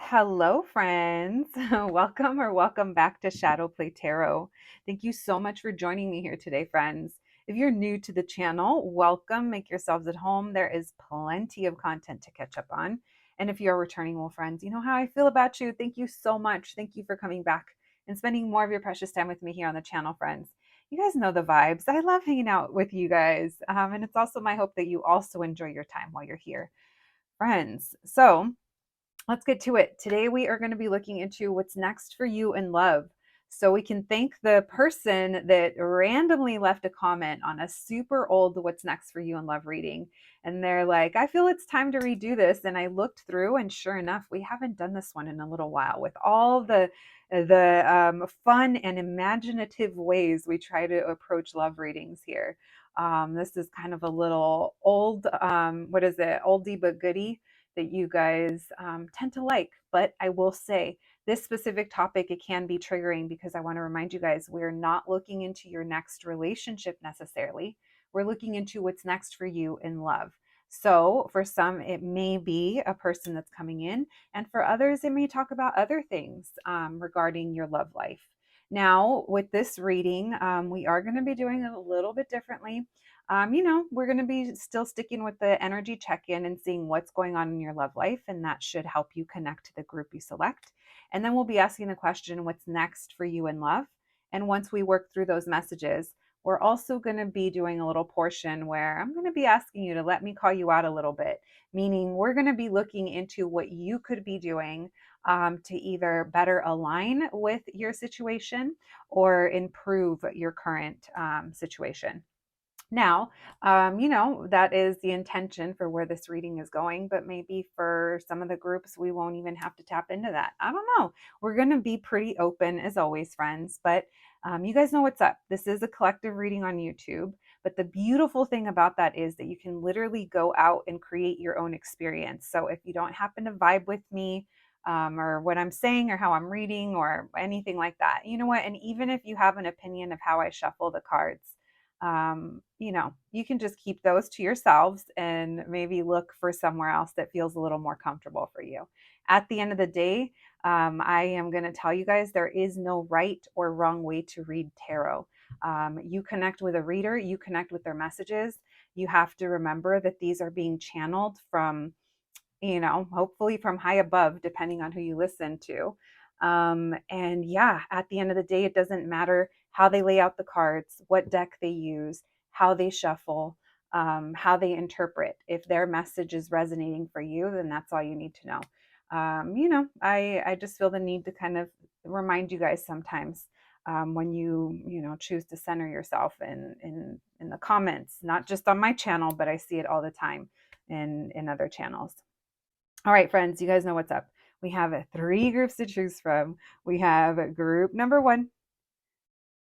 Hello, friends. Welcome back to Shadow Play Tarot. Thank you so much for joining me here today, friends. If you're new to the channel, welcome. Make yourselves at home. There is plenty of content to catch up on. And if you're returning, well, friends, you know how I feel about you. Thank you so much. Thank you for coming back and spending more of your precious time with me here on the channel, friends. You guys know the vibes. I love hanging out with you guys. And it's also my hope that you also enjoy your time while you're here, friends. So, let's get to it. Today, we are going to be looking into what's next for you in love. So we can thank the person that randomly left a comment on a super old What's Next for You in Love reading. And they're like, I feel it's time to redo this. And I looked through, and sure enough, we haven't done this one in a little while with all the fun and imaginative ways we try to approach love readings here. This is kind of a little old, what is it, oldie but goodie that you guys tend to like. But I will say this specific topic, it can be triggering because I want to remind you guys, we're not looking into your next relationship necessarily. We're looking into what's next for you in love. So for some, it may be a person that's coming in, and for others, it may talk about other things regarding your love life. Now, with this reading, we are going to be doing it a little bit differently. We're going to be still sticking with the energy check in and seeing what's going on in your love life, and that should help you connect to the group you select. And then we'll be asking the question, what's next for you in love? And once we work through those messages, we're also going to be doing a little portion where I'm going to be asking you to let me call you out a little bit, meaning we're going to be looking into what you could be doing to either better align with your situation or improve your current situation. Now, that is the intention for where this reading is going, but maybe for some of the groups, we won't even have to tap into that. I don't know. We're going to be pretty open as always, friends, but you guys know what's up. This is a collective reading on YouTube, but the beautiful thing about that is that you can literally go out and create your own experience. So if you don't happen to vibe with me, or what I'm saying, or how I'm reading, or anything like that, you know what? And even if you have an opinion of how I shuffle the cards, you can just keep those to yourselves and maybe look for somewhere else that feels a little more comfortable for you. At the end of the day, I am going to tell you guys there is no right or wrong way to read tarot. You connect with a reader, you connect with their messages. You have to remember that these are being channeled from, hopefully from high above, depending on who you listen to. And yeah, at the end of the day, it doesn't matter how they lay out the cards, what deck they use, how they shuffle, how they interpret. If their message is resonating for you, then that's all you need to know. I just feel the need to kind of remind you guys sometimes when you choose to center yourself in the comments, not just on my channel, but I see it all the time in other channels. All right, friends, you guys know what's up. We have three groups to choose from. We have group number one,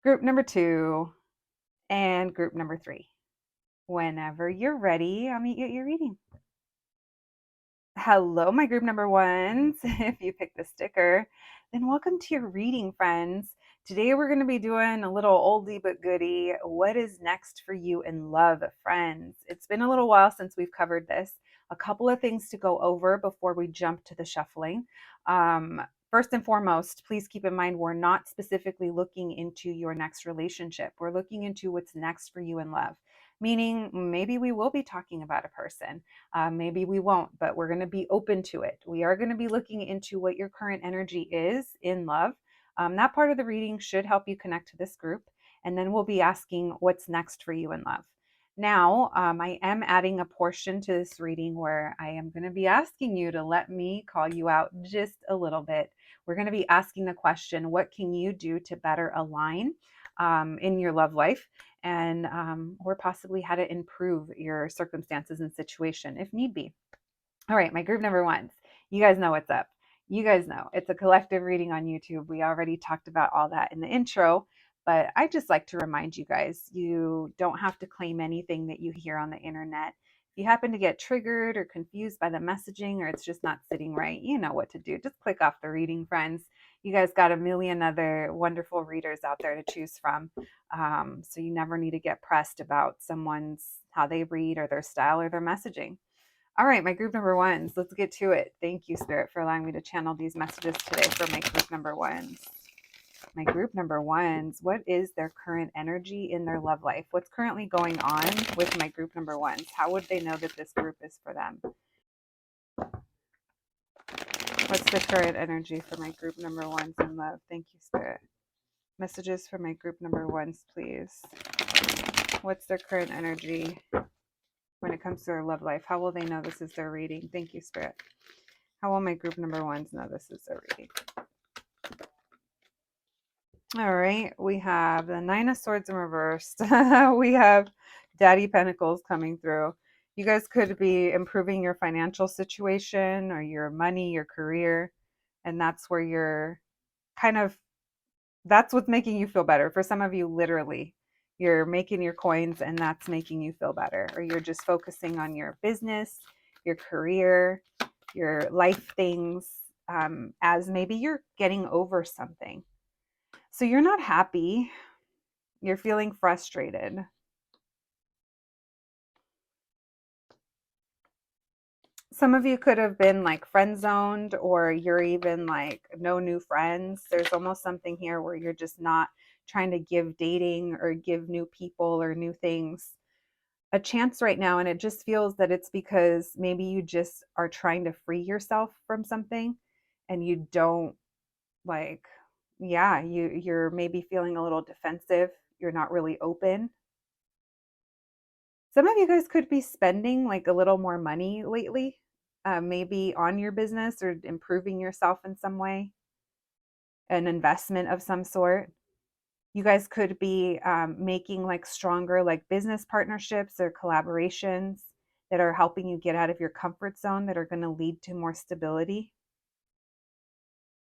group number two, and group number three. Whenever you're ready, I'll meet you at your reading. Hello, my group number ones. If you picked the sticker, then welcome to your reading, friends. Today we're going to be doing a little oldie but goodie. What is next for you in love, friends? It's been a little while since we've covered this. A couple of things to go over before we jump to the shuffling. First and foremost, please keep in mind we're not specifically looking into your next relationship. We're looking into what's next for you in love, meaning maybe we will be talking about a person. Maybe we won't, but we're going to be open to it. We are going to be looking into what your current energy is in love. That part of the reading should help you connect to this group. And then we'll be asking what's next for you in love. Now, I am adding a portion to this reading where I am going to be asking you to let me call you out just a little bit. We're going to be asking the question, what can you do to better align in your love life? And or possibly how to improve your circumstances and situation if need be. All right, my group number ones. You guys know what's up. You guys know it's a collective reading on YouTube. We already talked about all that in the intro, but I just like to remind you guys, you don't have to claim anything that you hear on the internet. If you happen to get triggered or confused by the messaging, or it's just not sitting right, you know what to do. Just click off the reading, friends. You guys got a million other wonderful readers out there to choose from. So you never need to get pressed about someone's how they read or their style or their messaging. All right, my group number ones. Let's get to it. Thank you, Spirit, for allowing me to channel these messages today for my group number ones. My group number ones, what is their current energy in their love life? What's currently going on with my group number ones? How would they know that this group is for them? What's the current energy for my group number ones in love? Thank you, Spirit. Messages for my group number ones, please. What's their current energy when it comes to their love life? How will they know this is their reading? Thank you, Spirit. How will my group number ones know this is their reading? All right, we have the Nine of Swords in reverse. We have Daddy Pentacles coming through. You guys could be improving your financial situation or your money, your career, and that's where you're kind of, that's what's making you feel better. For some of you, literally, you're making your coins and that's making you feel better, or you're just focusing on your business, your career, your life things, as maybe you're getting over something. So you're not happy. You're feeling frustrated. Some of you could have been like friend zoned, or you're even like no new friends. There's almost something here where you're just not trying to give dating or give new people or new things a chance right now. And it just feels that it's because maybe you just are trying to free yourself from something and you don't like, yeah, you're maybe feeling a little defensive. You're not really open. Some of you guys could be spending like a little more money lately, maybe on your business or improving yourself in some way, an investment of some sort. You guys could be making like stronger like business partnerships or collaborations that are helping you get out of your comfort zone, that are going to lead to more stability.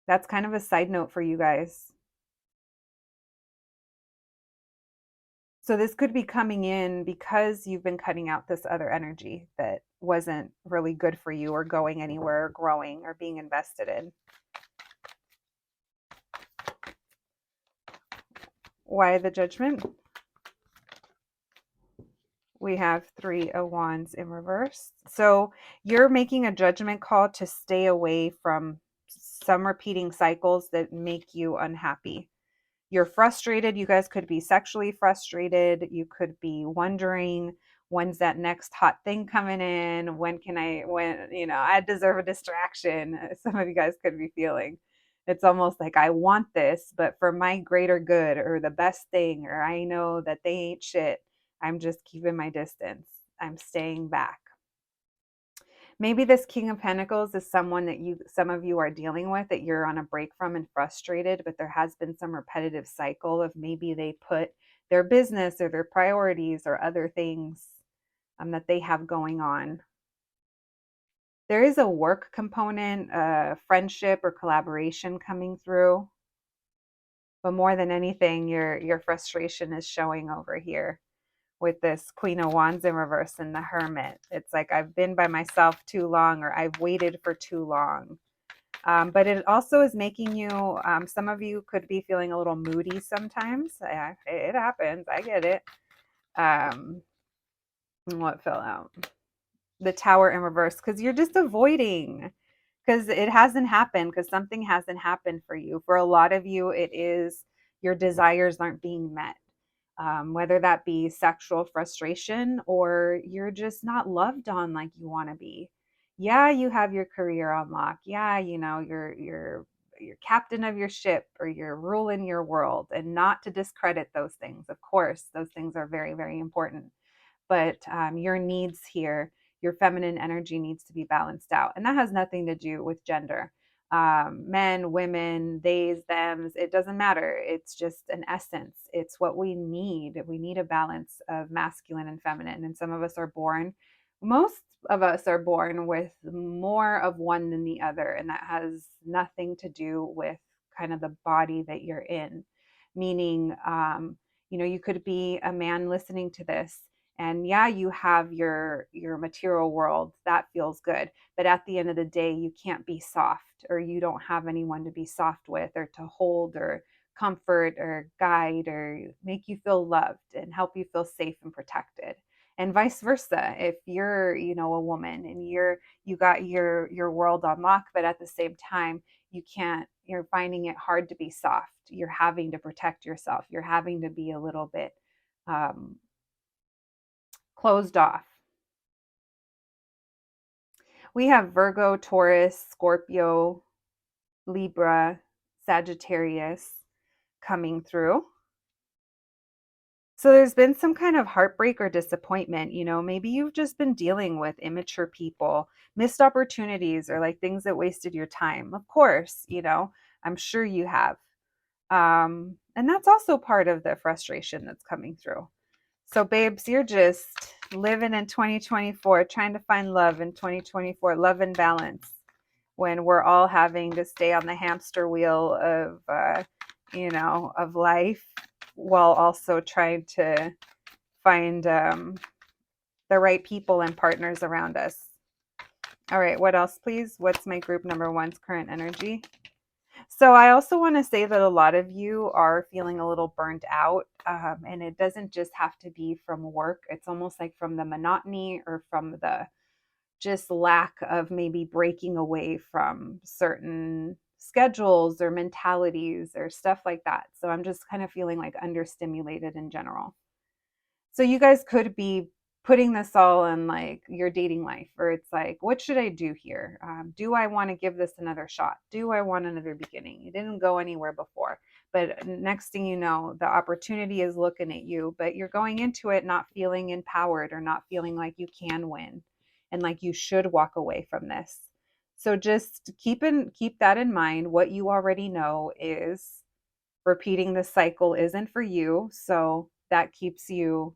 That's kind of a side note for you guys. So this could be coming in because you've been cutting out this other energy that wasn't really good for you, or going anywhere, or growing, or being invested in. Why the Judgment? We have Three of Wands in reverse. So you're making a judgment call to stay away from some repeating cycles that make you unhappy. You're frustrated. You guys could be sexually frustrated. You could be wondering, when's that next hot thing coming in? I deserve a distraction. Some of you guys could be feeling. It's almost like I want this, but for my greater good or the best thing, or I know that they ain't shit. I'm just keeping my distance. I'm staying back. Maybe this King of Pentacles is someone that some of you are dealing with, that you're on a break from and frustrated, but there has been some repetitive cycle of maybe they put their business or their priorities or other things that they have going on. There is a work component, friendship or collaboration coming through, but more than anything, your frustration is showing over here with this Queen of Wands in reverse and the Hermit. It's like I've been by myself too long, or I've waited for too long. But it also is making you, some of you could be feeling a little moody sometimes. It happens. I get it. What fell out? The Tower in reverse, because you're just avoiding, because it hasn't happened, because something hasn't happened for you. For a lot of you, it is your desires aren't being met. Whether that be sexual frustration, or you're just not loved on like you want to be. Yeah, you have your career on lock. Yeah, you're captain of your ship, or you're ruling your world, and not to discredit those things. Of course, those things are very, very important. But your needs here, your feminine energy needs to be balanced out. And that has nothing to do with gender. Men, women, theys, thems, it doesn't matter. It's just an essence. It's what we need. We need a balance of masculine and feminine. And some of us are born, most of us are born with more of one than the other. And that has nothing to do with kind of the body that you're in. Meaning, you could be a man listening to this, and yeah, you have your material world that feels good, but at the end of the day, you can't be soft, or you don't have anyone to be soft with, or to hold, or comfort, or guide, or make you feel loved and help you feel safe and protected. And vice versa. If you're, a woman and you got your world on lock, but at the same time, you're finding it hard to be soft. You're having to protect yourself. You're having to be a little bit um, closed off. We have Virgo, Taurus, Scorpio, Libra, Sagittarius coming through. So there's been some kind of heartbreak or disappointment. Maybe you've just been dealing with immature people, missed opportunities, or like things that wasted your time. Of course, I'm sure you have. And that's also part of the frustration that's coming through. So, babes, you're just living in 2024, trying to find love in 2024, love and balance, when we're all having to stay on the hamster wheel of life, while also trying to find the right people and partners around us. All right, what else, please? What's my group number one's current energy? So I also want to say that a lot of you are feeling a little burnt out, and it doesn't just have to be from work. It's almost like from the monotony or from the just lack of maybe breaking away from certain schedules or mentalities or stuff like that. So I'm just kind of feeling like understimulated in general. So you guys could be putting this all in like your dating life, or it's like, what should I do here? Do I want to give this another shot? Do I want another beginning? You didn't go anywhere before, but next thing you know, the opportunity is looking at you, but you're going into it not feeling empowered or not feeling like you can win and like you should walk away from this. So just keep that in mind. What you already know is repeating the cycle isn't for you. So that keeps you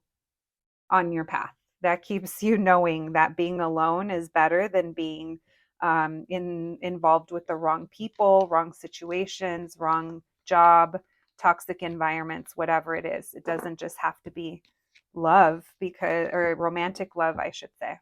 on your path. That keeps you knowing that being alone is better than being involved with the wrong people, wrong situations, wrong job, toxic environments, whatever it is. It doesn't just have to be love, or romantic love, I should say,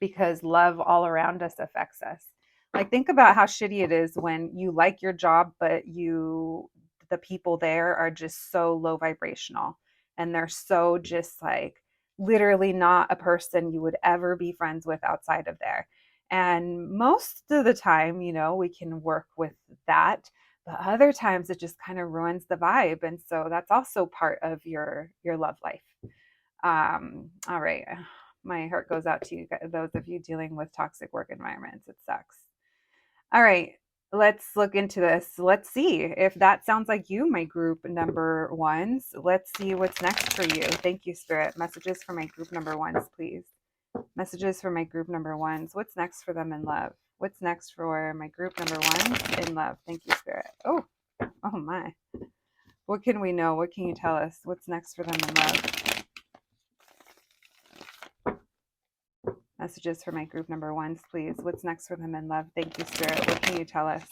because love all around us affects us. Like, think about how shitty it is when you like your job, but the people there are just so low vibrational, and they're so just like literally not a person you would ever be friends with outside of there. And most of the time, we can work with that, but other times it just kind of ruins the vibe. And so that's also part of your love life. All right. My heart goes out to you, those of you dealing with toxic work environments. It sucks. All right. Let's look into this. Let's see if that sounds like you, my group number ones. Let's see what's next for you. Thank you, Spirit. Messages for my group number ones, please. Messages for my group number ones. What's next for them in love? What's next for my group number ones in love? Thank you, Spirit. Oh my. What can we know? What can you tell us? What's next for them in love? Messages for my group number ones, please. What's next for them in love? Thank you, Spirit. What can you tell us?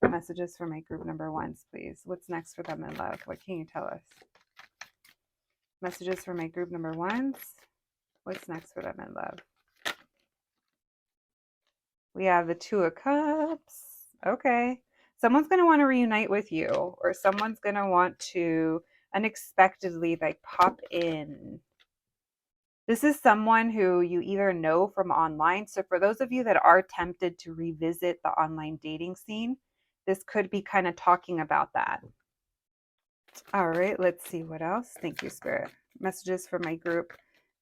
Messages for my group number ones, please. What's next for them in love? What can you tell us? Messages for my group number ones. What's next for them in love? We have the Two of Cups. Okay. Someone's going to want to reunite with you, or someone's going to want to unexpectedly like pop in. This is someone who you either know from online. So for those of you that are tempted to revisit the online dating scene, this could be kind of talking about that. All right, let's see what else. Thank you, Spirit. Messages for my group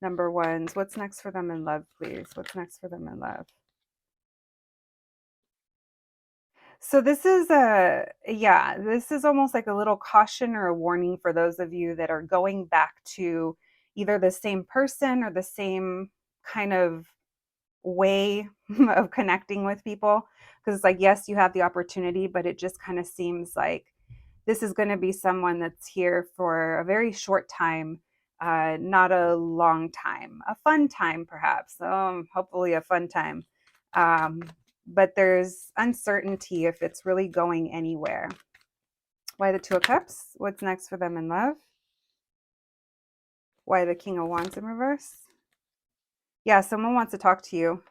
number ones. What's next for them in love, please? What's next for them in love? So this is this is almost like a little caution or a warning for those of you that are going back to either the same person or the same kind of way of connecting with people. Because it's like, yes, you have the opportunity, but it just kind of seems like this is going to be someone that's here for a very short time, not a long time, a fun time perhaps, hopefully a fun time. But there's uncertainty if it's really going anywhere. Why the Two of Cups? What's next for them in love? Why the King of Wands in reverse? Yeah, someone wants to talk to you.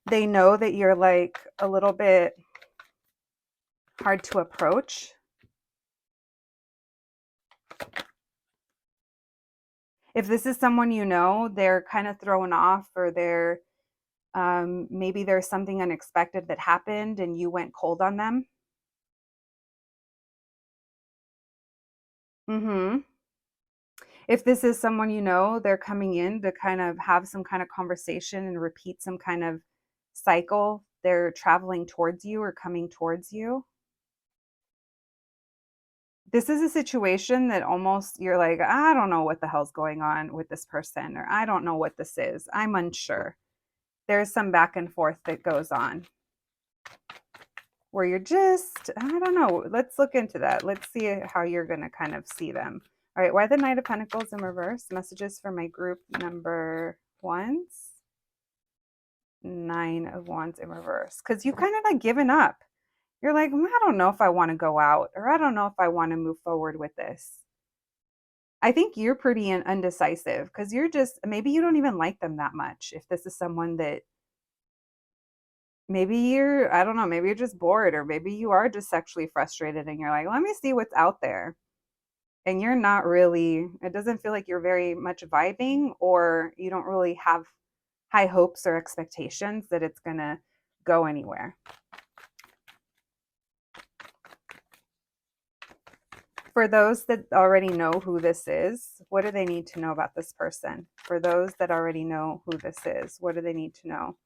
They know that you're like a little bit hard to approach. If this is someone you know, they're kind of thrown off, or they're maybe there's something unexpected that happened and you went cold on them. Mm-hmm. If this is someone you know, they're coming in to kind of have some kind of conversation and repeat some kind of cycle. They're traveling towards you or coming towards you. This is a situation that almost you're like, I don't know what the hell's going on with this person, or I don't know what this is. I'm unsure. There's some back and forth that goes on where you're just, I don't know. Let's look into that. Let's see how you're going to kind of see them. All right. Why the Knight of Pentacles in reverse? Messages for my group number ones. Nine of Wands in reverse. Because you kind of like given up. You're like, I don't know if I want to go out, or I don't know if I want to move forward with this. I think you're pretty undecisive because you're just, maybe you don't even like them that much. If this is someone that maybe you're, I don't know, maybe you're just bored, or maybe you are just sexually frustrated and you're like, let me see what's out there. And you're not really, it doesn't feel like you're very much vibing, or you don't really have high hopes or expectations that it's going to go anywhere. For those that already know who this is, what do they need to know about this person? For those that already know who this is, what do they need to know?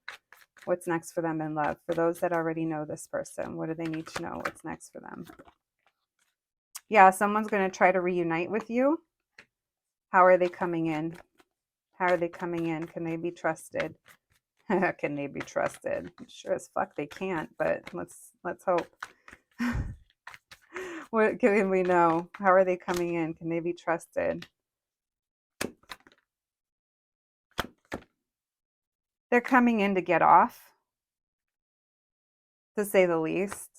What's next for them in love? For those that already know this person, what do they need to know? What's next for them? Yeah, someone's going to try to reunite with you. How are they coming in? How are they coming in? Can they be trusted? Can they be trusted? Sure as fuck they can't, but let's hope. What can we know? How are they coming in? Can they be trusted? They're coming in to get off, to say the least.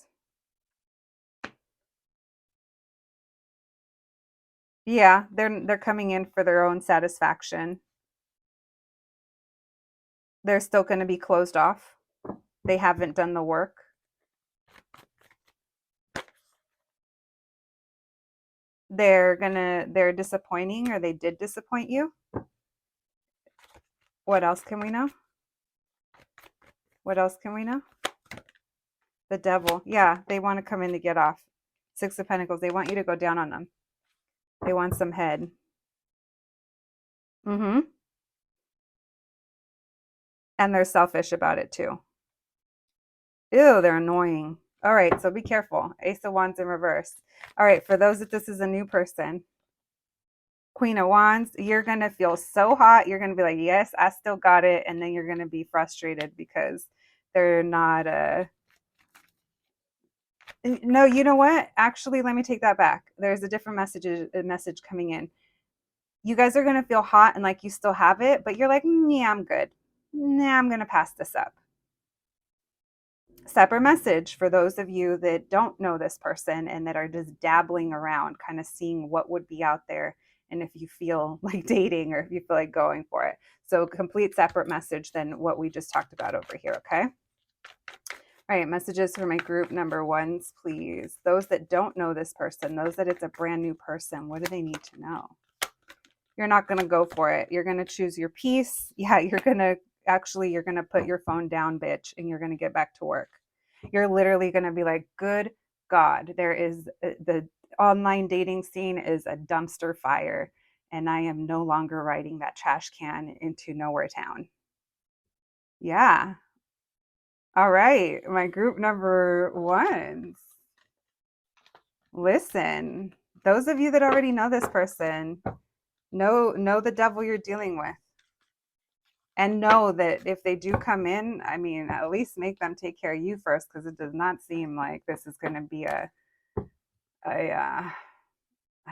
Yeah, they're coming in for their own satisfaction. They're still going to be closed off. They haven't done the work. They're disappointing, or they did disappoint you. What else can we know? What else can we know? The Devil. Yeah, they want to come in to get off. Six of Pentacles. They want you to go down on them. They want some head. Mm-hmm. And they're selfish about it too. Ew, they're annoying. All right, so be careful. Ace of Wands in reverse. All right, for those that this is a new person, Queen of Wands, you're going to feel so hot. You're going to be like, yes, I still got it. And then you're going to be frustrated because they're not, no, you know what? Actually, let me take that back. There's a different message coming in. You guys are going to feel hot and like you still have it, but you're like, yeah, I'm good. Nah, I'm going to pass this up. Separate message for those of you that don't know this person and that are just dabbling around, kind of seeing what would be out there, and if you feel like dating or if you feel like going for it. So complete separate message than what we just talked about over here, okay? All right, messages for my group number ones, please. Those that don't know this person, those that it's a brand new person, what do they need to know? You're not going to go for it. You're going to choose your peace. Yeah, you're going to put your phone down, bitch, and you're going to get back to work. You're literally going to be like, good God, there is the online dating scene is a dumpster fire, and I am no longer riding that trash can into nowhere town. Yeah. All right. My group number ones. Listen, those of you that already know this person, know the devil you're dealing with. And know that if they do come in, I mean, at least make them take care of you first, because it does not seem like this is going to be a I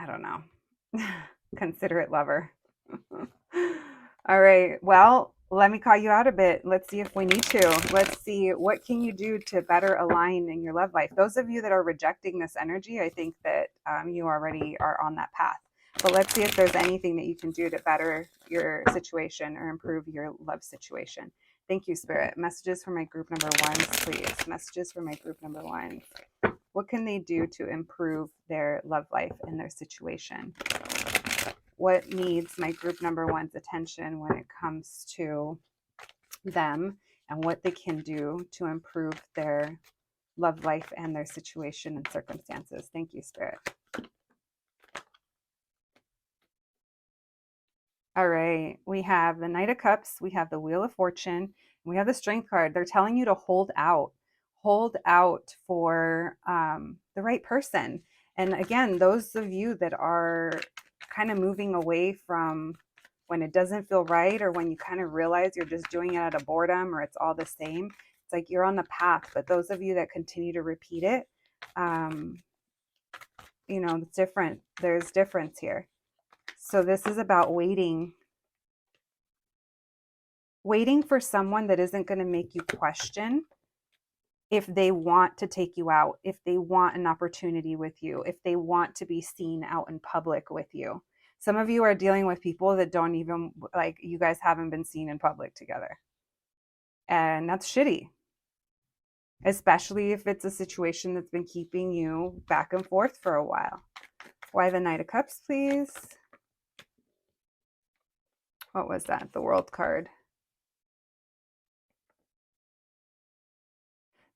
don't know, considerate lover. All right. Well, let me call you out a bit. Let's see if we need to. Let's see, what can you do to better align in your love life? Those of you that are rejecting this energy, I think that you already are on that path. But let's see if there's anything that you can do to better your situation or improve your love situation. Thank you, Spirit. Messages for my group number ones, please. Messages for my group number ones. What can they do to improve their love life and their situation? What needs my group number one's attention when it comes to them and what they can do to improve their love life and their situation and circumstances. Thank you, Spirit. All right, we have the Knight of Cups, we have the Wheel of Fortune, and we have the Strength card. They're telling you to hold out for the right person. And again, those of you that are kind of moving away from when it doesn't feel right, or when you kind of realize you're just doing it out of boredom or it's all the same, it's like you're on the path. But those of you that continue to repeat it, it's different. There's difference here. So this is about waiting for someone that isn't going to make you question if they want to take you out, if they want an opportunity with you, if they want to be seen out in public with you. Some of you are dealing with people that don't even, like, you guys haven't been seen in public together. And that's shitty, especially if it's a situation that's been keeping you back and forth for a while. Why the Knight of Cups, please? What was that? The World card.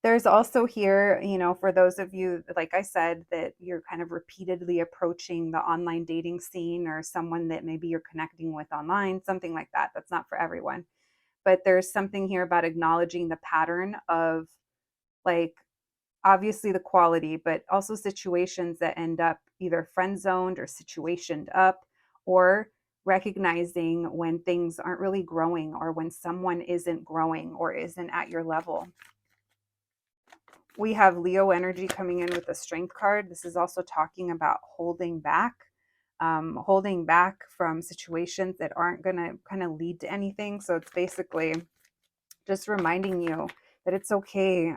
There's also here, for those of you, like I said, that you're kind of repeatedly approaching the online dating scene, or someone that maybe you're connecting with online, something like that. That's not for everyone. But there's something here about acknowledging the pattern of, like, obviously the quality, but also situations that end up either friend zoned or situationed up, or recognizing when things aren't really growing, or when someone isn't growing or isn't at your level. We have Leo energy coming in with the Strength card. This is also talking about holding back from situations that aren't going to kind of lead to anything. So it's basically just reminding you that it's okay.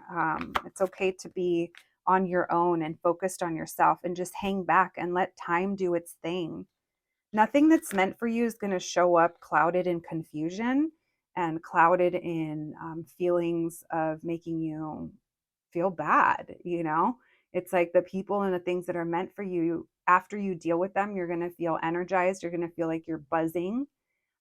It's okay to be on your own and focused on yourself, and just hang back and let time do its thing. Nothing that's meant for you is going to show up clouded in confusion and clouded in feelings of making you feel bad. It's like the people and the things that are meant for you, after you deal with them, you're going to feel energized. You're going to feel like you're buzzing.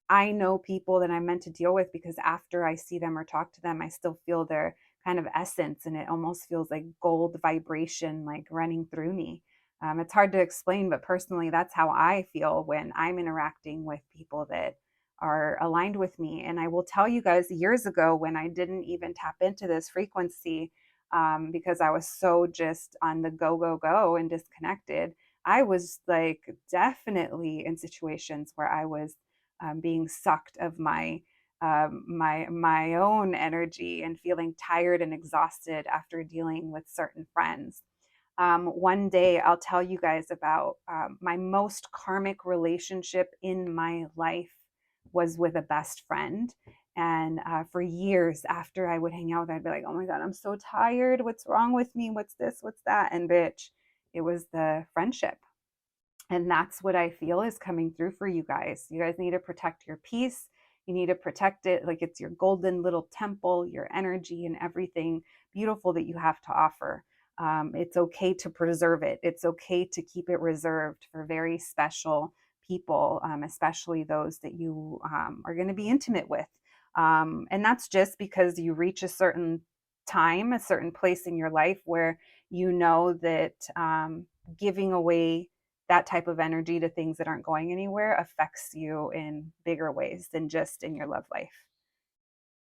I know people that I'm meant to deal with because after I see them or talk to them, I still feel their kind of essence, and it almost feels like gold vibration, like running through me. It's hard to explain, but personally, that's how I feel when I'm interacting with people that are aligned with me. And I will tell you guys, years ago, when I didn't even tap into this frequency, because I was so just on the go, go, go and disconnected, I was like definitely in situations where I was being sucked of my own energy and feeling tired and exhausted after dealing with certain friends. One day I'll tell you guys about my most karmic relationship in my life was with a best friend. And for years after I would hang out with her, I'd be like, oh my God, I'm so tired. What's wrong with me? What's this? What's that? And bitch, it was the friendship. And that's what I feel is coming through for you guys. You guys need to protect your peace. You need to protect it like it's your golden little temple, your energy, and everything beautiful that you have to offer. It's okay to preserve it. It's okay to keep it reserved for very special people, especially those that you are going to be intimate with. And that's just because you reach a certain time, a certain place in your life where you know that giving away that type of energy to things that aren't going anywhere affects you in bigger ways than just in your love life.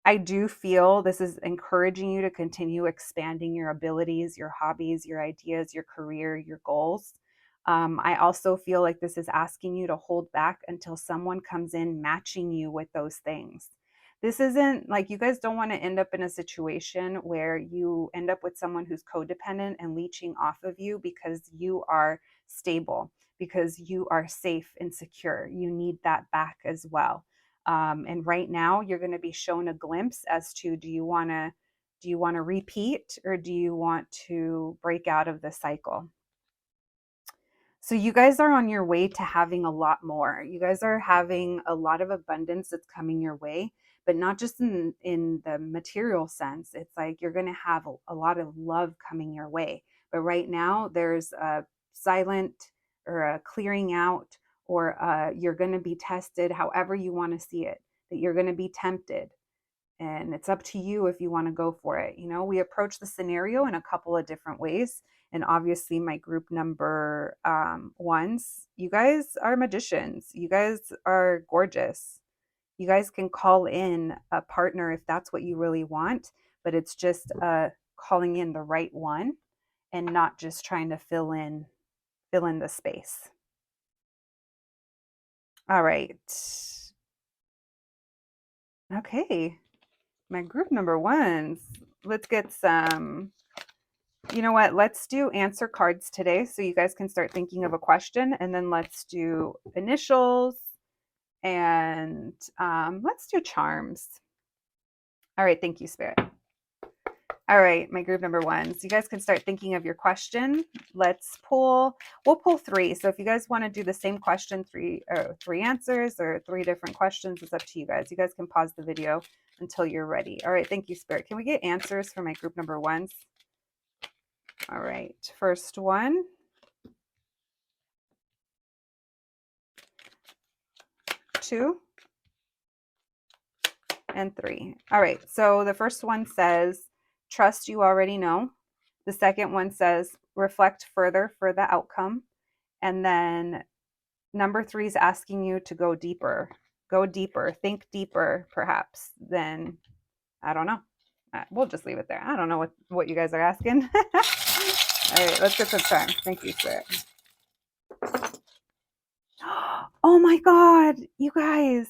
I do feel this is encouraging you to continue expanding your abilities, your hobbies, your ideas, your career, your goals. I also feel like this is asking you to hold back until someone comes in matching you with those things. This isn't like, you guys don't want to end up in a situation where you end up with someone who's codependent and leeching off of you because you are stable, because you are safe and secure. You need that back as well. And right now you're going to be shown a glimpse as to, do you want to repeat, or do you want to break out of the cycle? So you guys are on your way to having a lot more. You guys are having a lot of abundance that's coming your way, but not just in the material sense. It's like you're going to have a lot of love coming your way. But right now there's a silent or a clearing out or you're going to be tested however you want to see it, that you're going to be tempted. And it's up to you if you want to go for it. You know, we approach the scenario in a couple of different ways. And obviously, my group number ones, you guys are magicians. You guys are gorgeous. You guys can call in a partner if that's what you really want, but it's just calling in the right one and not just trying to fill in the space. All right. Okay. My group number ones. Let's get some, you know what? Let's do answer cards today so you guys can start thinking of a question, and then let's do initials and let's do charms. All right. Thank you, Spirit. All right, my group number one. So you guys can start thinking of your question. We'll pull three. So if you guys want to do the same question, three answers or three different questions, it's up to you guys. You guys can pause the video until you're ready. All right, thank you, Spirit. Can we get answers for my group number ones? All right, first one. 2 and 3. All right, so the first one says, trust you already know. The second one says, reflect further for the outcome. And then number 3 is asking you to go deeper, think deeper, perhaps, than, I don't know. We'll just leave it there. I don't know what you guys are asking. All right, let's get some time. Thank you, Spirit. Oh my God, you guys.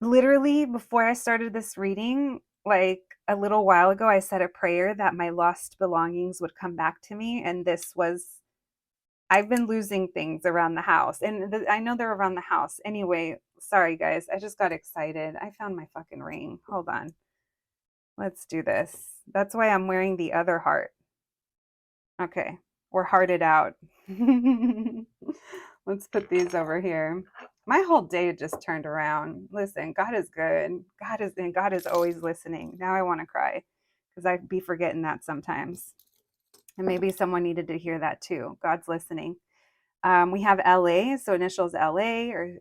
Literally, before I started this reading, like a little while ago, I said a prayer that my lost belongings would come back to me. And I've been losing things around the house. And I know they're around the house. Anyway, sorry, guys. I just got excited. I found my fucking ring. Hold on. Let's do this. That's why I'm wearing the other heart. Okay. We're hearted out. Let's put these over here. My whole day just turned around. Listen, God is good. God is always listening. Now I want to cry because I'd be forgetting that sometimes. And maybe someone needed to hear that too. God's listening. We have LA, so initials LA, or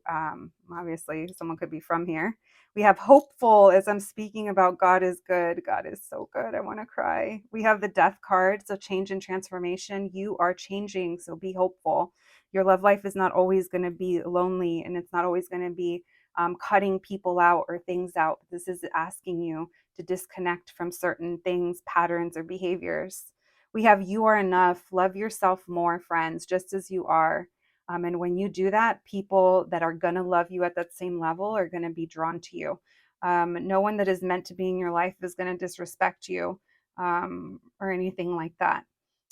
obviously someone could be from here. We have hopeful, as I'm speaking about God is good. God is so good. I want to cry. We have the death card, so change and transformation. You are changing, so be hopeful. Your love life is not always going to be lonely, and it's not always going to be cutting people out or things out. This is asking you to disconnect from certain things, patterns, or behaviors. We have you are enough. Love yourself more, friends, just as you are. And when you do that, people that are going to love you at that same level are going to be drawn to you. No one that is meant to be in your life is going to disrespect you or anything like that.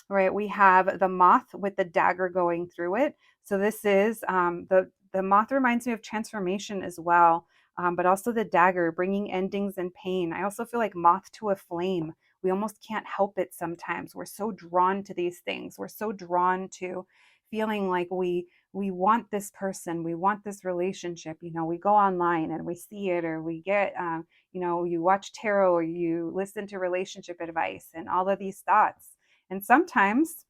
Right? We have the moth with the dagger going through it. So this is the moth reminds me of transformation as well, but also the dagger bringing endings and pain. I also feel like moth to a flame. We almost can't help it sometimes. We're so drawn to these things. We're so drawn to feeling like we want this person, we want this relationship. You know, we go online and we see it, or we get you watch tarot, or you listen to relationship advice and all of these thoughts. And sometimes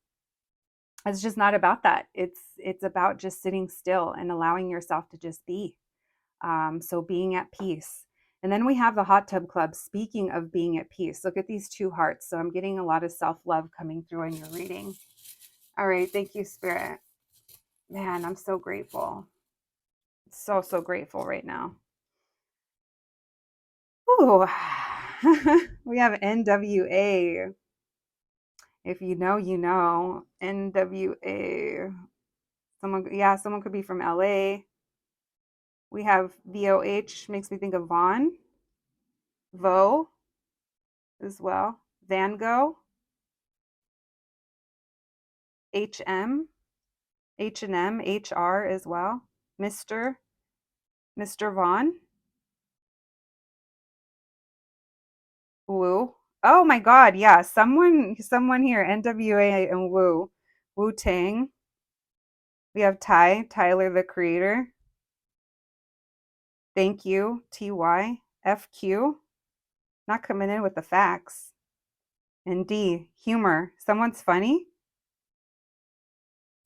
it's just not about that. It's about just sitting still and allowing yourself to just be. So being at peace. And then we have the hot tub club. Speaking of being at peace, look at these 2 hearts. So I'm getting a lot of self-love coming through in your reading. All right. Thank you, Spirit. Man, I'm so grateful. So grateful right now. Ooh. We have NWA. If you know, you know. NWA. Someone could be from LA. We have VOH, makes me think of Vaughn. Vo as well. Van Gogh. HM. H&M, HR as well. Mr. Vaughn. Woo. Oh my God, yeah. Someone here, NWA and Woo. Wu Tang. We have Tyler the Creator. Thank you, TY. FQ. Not coming in with the facts. And D, humor. Someone's funny.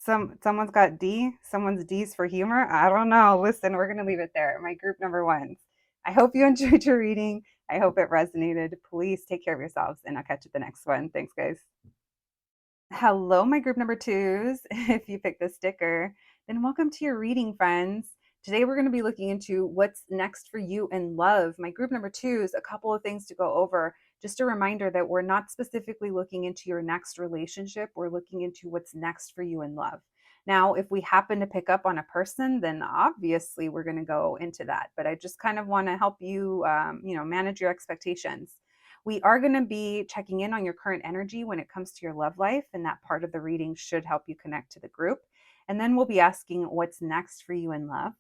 Someone's got D. Someone's D's for humor. I don't know. Listen, we're gonna leave it there. My group number ones. I hope you enjoyed your reading. I hope it resonated. Please take care of yourselves, and I'll catch you at the next one. Thanks, guys. Hello, my group number twos. If you picked the sticker, then welcome to your reading, friends. Today, we're going to be looking into what's next for you in love. My group number twos, a couple of things to go over. Just a reminder that we're not specifically looking into your next relationship, we're looking into what's next for you in love. Now, if we happen to pick up on a person, then obviously we're going to go into that. But I just kind of want to help you, manage your expectations. We are going to be checking in on your current energy when it comes to your love life, and that part of the reading should help you connect to the group. And then we'll be asking what's next for you in love.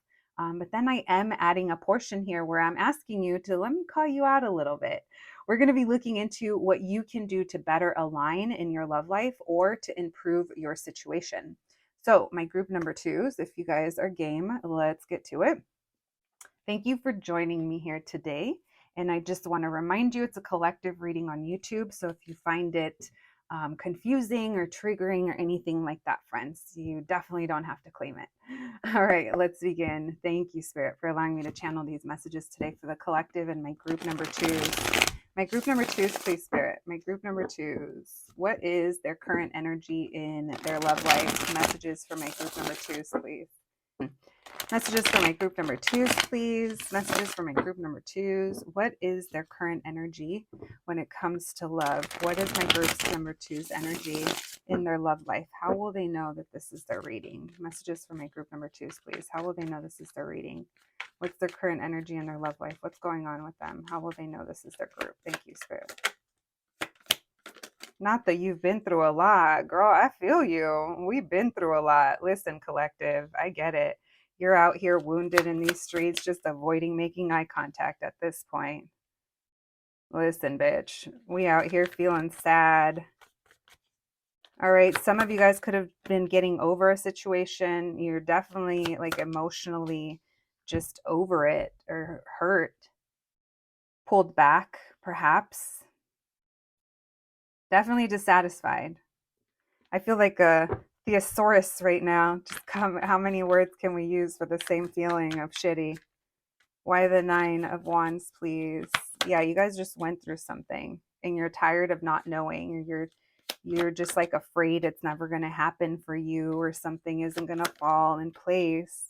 But then I am adding a portion here where I'm asking you to let me call you out a little bit. We're going to be looking into what you can do to better align in your love life or to improve your situation. So, my group number twos, if you guys are game, let's get to it. Thank you for joining me here today. And I just want to remind you it's a collective reading on YouTube. So if you find it confusing or triggering or anything like that, friends, you definitely don't have to claim it. All right, let's begin. Thank you, Spirit, for allowing me to channel these messages today for the collective and my group number twos. My group number twos, please, Spirit. My group number twos. What is their current energy in their love life? Messages for my group number twos, please. Messages for my group number twos, please. Messages for my group number twos. What is their current energy when it comes to love? What is my group number twos energy in their love life? How will they know that this is their reading? Messages for my group number twos, please. How will they know this is their reading? What's their current energy in their love life? What's going on with them? How will they know this is their group? Thank you, Spirit. Not that you've been through a lot. Girl, I feel you. We've been through a lot. Listen, collective, I get it. You're out here wounded in these streets, just avoiding making eye contact at this point. Listen, bitch, we out here feeling sad. All right, some of you guys could have been getting over a situation. You're definitely like emotionally just over it or hurt, pulled back, perhaps. Definitely dissatisfied. I feel like a thesaurus right now. Just how many words can we use for the same feeling of shitty? Why the 9 of Wands, please? Yeah, you guys just went through something and you're tired of not knowing. You're just like afraid it's never going to happen for you or something isn't going to fall in place.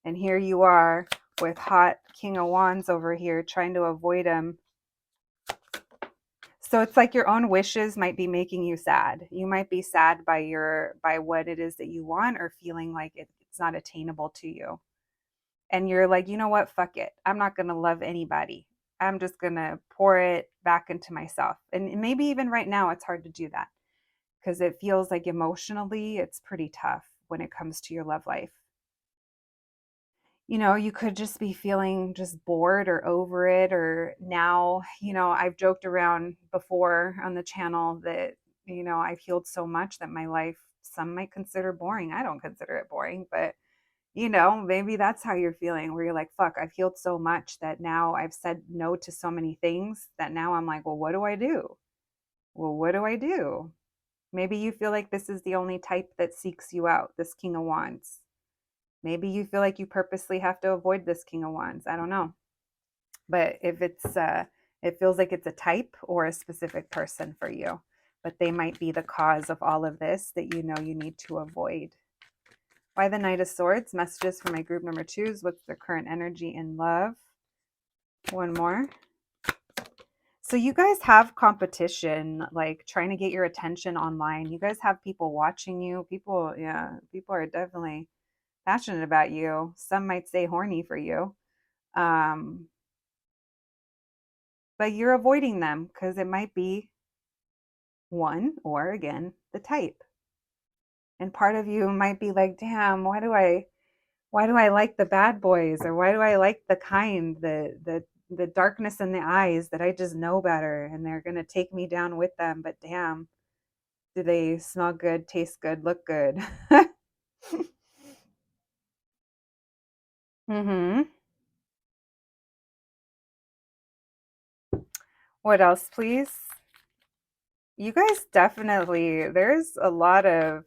And here you are with hot King of Wands over here trying to avoid him. So it's like your own wishes might be making you sad. You might be sad by what it is that you want or feeling like it's not attainable to you. And you're like, you know what? Fuck it. I'm not going to love anybody. I'm just going to pour it back into myself. And maybe even right now, it's hard to do that because it feels like emotionally, it's pretty tough when it comes to your love life. You could just be feeling just bored or over it. Or now, I've joked around before on the channel that, I've healed so much that my life, some might consider boring. I don't consider it boring, but maybe that's how you're feeling, where you're like, fuck, I've healed so much that now I've said no to so many things that now I'm like, well, what do I do? Well, what do I do? Maybe you feel like this is the only type that seeks you out, this King of Wands. Maybe you feel like you purposely have to avoid this King of Wands. I don't know. But if it feels like it's a type or a specific person for you, but they might be the cause of all of this that you need to avoid. Why the Knight of Swords? Messages for my group number twos. What's their current energy in love? One more. So you guys have competition, like trying to get your attention online. You guys have people watching you. People are definitely passionate about you. Some might say horny for you. But you're avoiding them because it might be one or, again, the type. And part of you might be like, damn, why do I like the bad boys? Or why do I like the kind, the darkness in the eyes that I just know better and they're going to take me down with them? But damn, do they smell good, taste good, look good? Mm-hmm. What else, please? You guys definitely, there's a lot of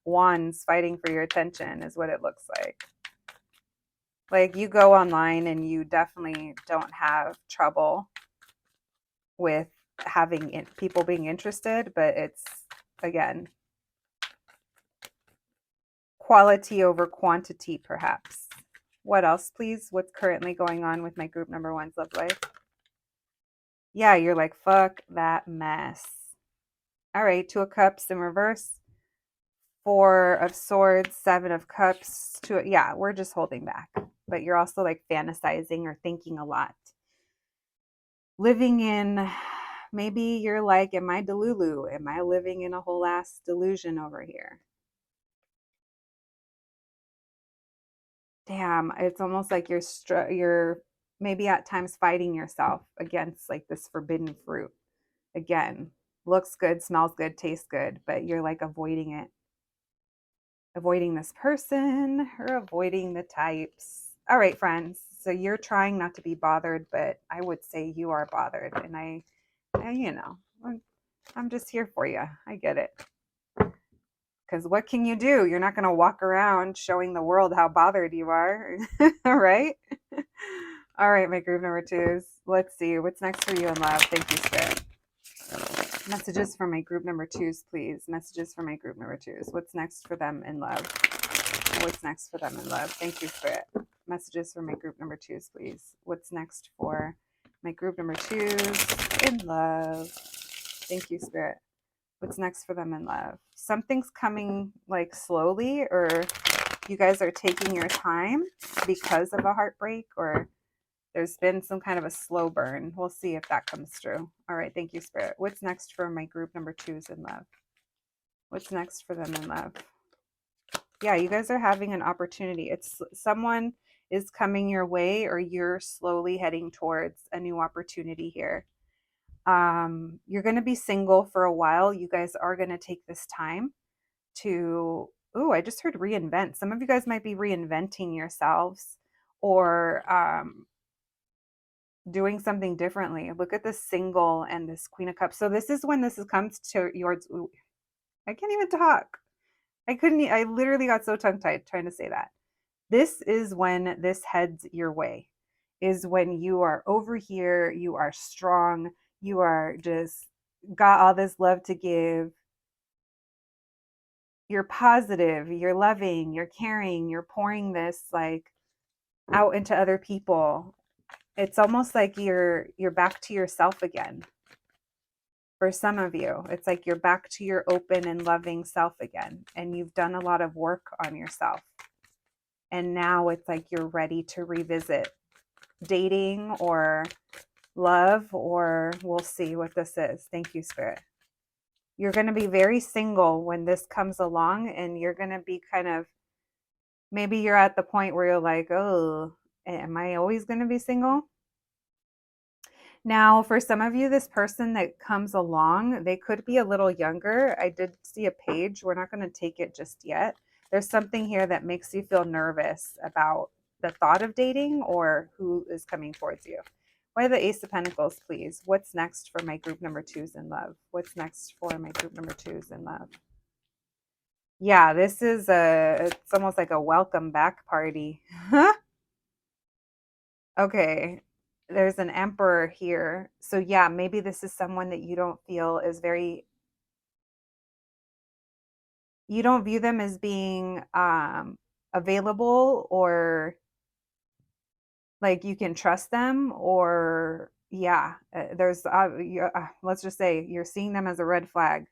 wands fighting for your attention is what it looks like. Like you go online and you definitely don't have trouble with having people being interested, but it's, again, quality over quantity, perhaps. What else, please? What's currently going on with my group number one's love life? Yeah, you're like, fuck that mess. All right, 2 of Cups in reverse, 4 of Swords, 7 of Cups. Yeah, we're just holding back. But you're also like fantasizing or thinking a lot. Living in, maybe you're like, am I Delulu? Am I living in a whole ass delusion over here? Damn, it's almost like you're maybe at times fighting yourself against like this forbidden fruit. Again, looks good, smells good, tastes good, but you're like avoiding it. Avoiding this person or avoiding the types. All right, friends. So you're trying not to be bothered, but I would say you are bothered. And I you know, I'm just here for you. I get it. Because what can you do? You're not going to walk around showing the world how bothered you are, right? All right, my group number twos. Let's see. What's next for you in love? Thank you, Spirit. Messages for my group number twos, please. Messages for my group number twos. What's next for them in love? What's next for them in love? Thank you, Spirit. Messages for my group number twos, please. What's next for my group number twos in love? Thank you, Spirit. What's next for them in love? Something's coming like slowly, or you guys are taking your time because of a heartbreak, or there's been some kind of a slow burn. We'll see if that comes true. All right. Thank you, Spirit. What's next for my group number twos in love? What's next for them in love? Yeah, you guys are having an opportunity. It's someone is coming your way, or you're slowly heading towards a new opportunity here. You're going to be single for a while. You guys are going to take this time to, I just heard reinvent. Some of you guys might be reinventing yourselves, or doing something differently. Look at this single and this Queen of Cups. So this is when comes to yours. I can't even talk. I literally got so tongue tied trying to say that. This is when this heads your way, is when you are over here, you are strong, you are just got all this love to give. You're positive, you're loving, you're caring, you're pouring this like out into other people. It's almost like you're back to yourself again. For some of you, it's like you're back to your open and loving self again, and you've done a lot of work on yourself. And now it's like you're ready to revisit dating or love, or we'll see what this is. Thank you, Spirit. You're going to be very single when this comes along, and you're going to be kind of, maybe you're at the point where you're like, oh, am I always going to be single? Now, for some of you, this person that comes along, they could be a little younger. I did see a page. We're not going to take it just yet. There's something here that makes you feel nervous about the thought of dating or who is coming towards you. Why the Ace of Pentacles, please? What's next for my group number twos in love? What's next for my group number twos in love? Yeah, this is it's almost like a welcome back party. Okay, there's an Emperor here. So yeah, maybe this is someone that you don't feel is very, you don't view them as being available, or like you can trust them, or yeah, there's let's just say you're seeing them as a red flag.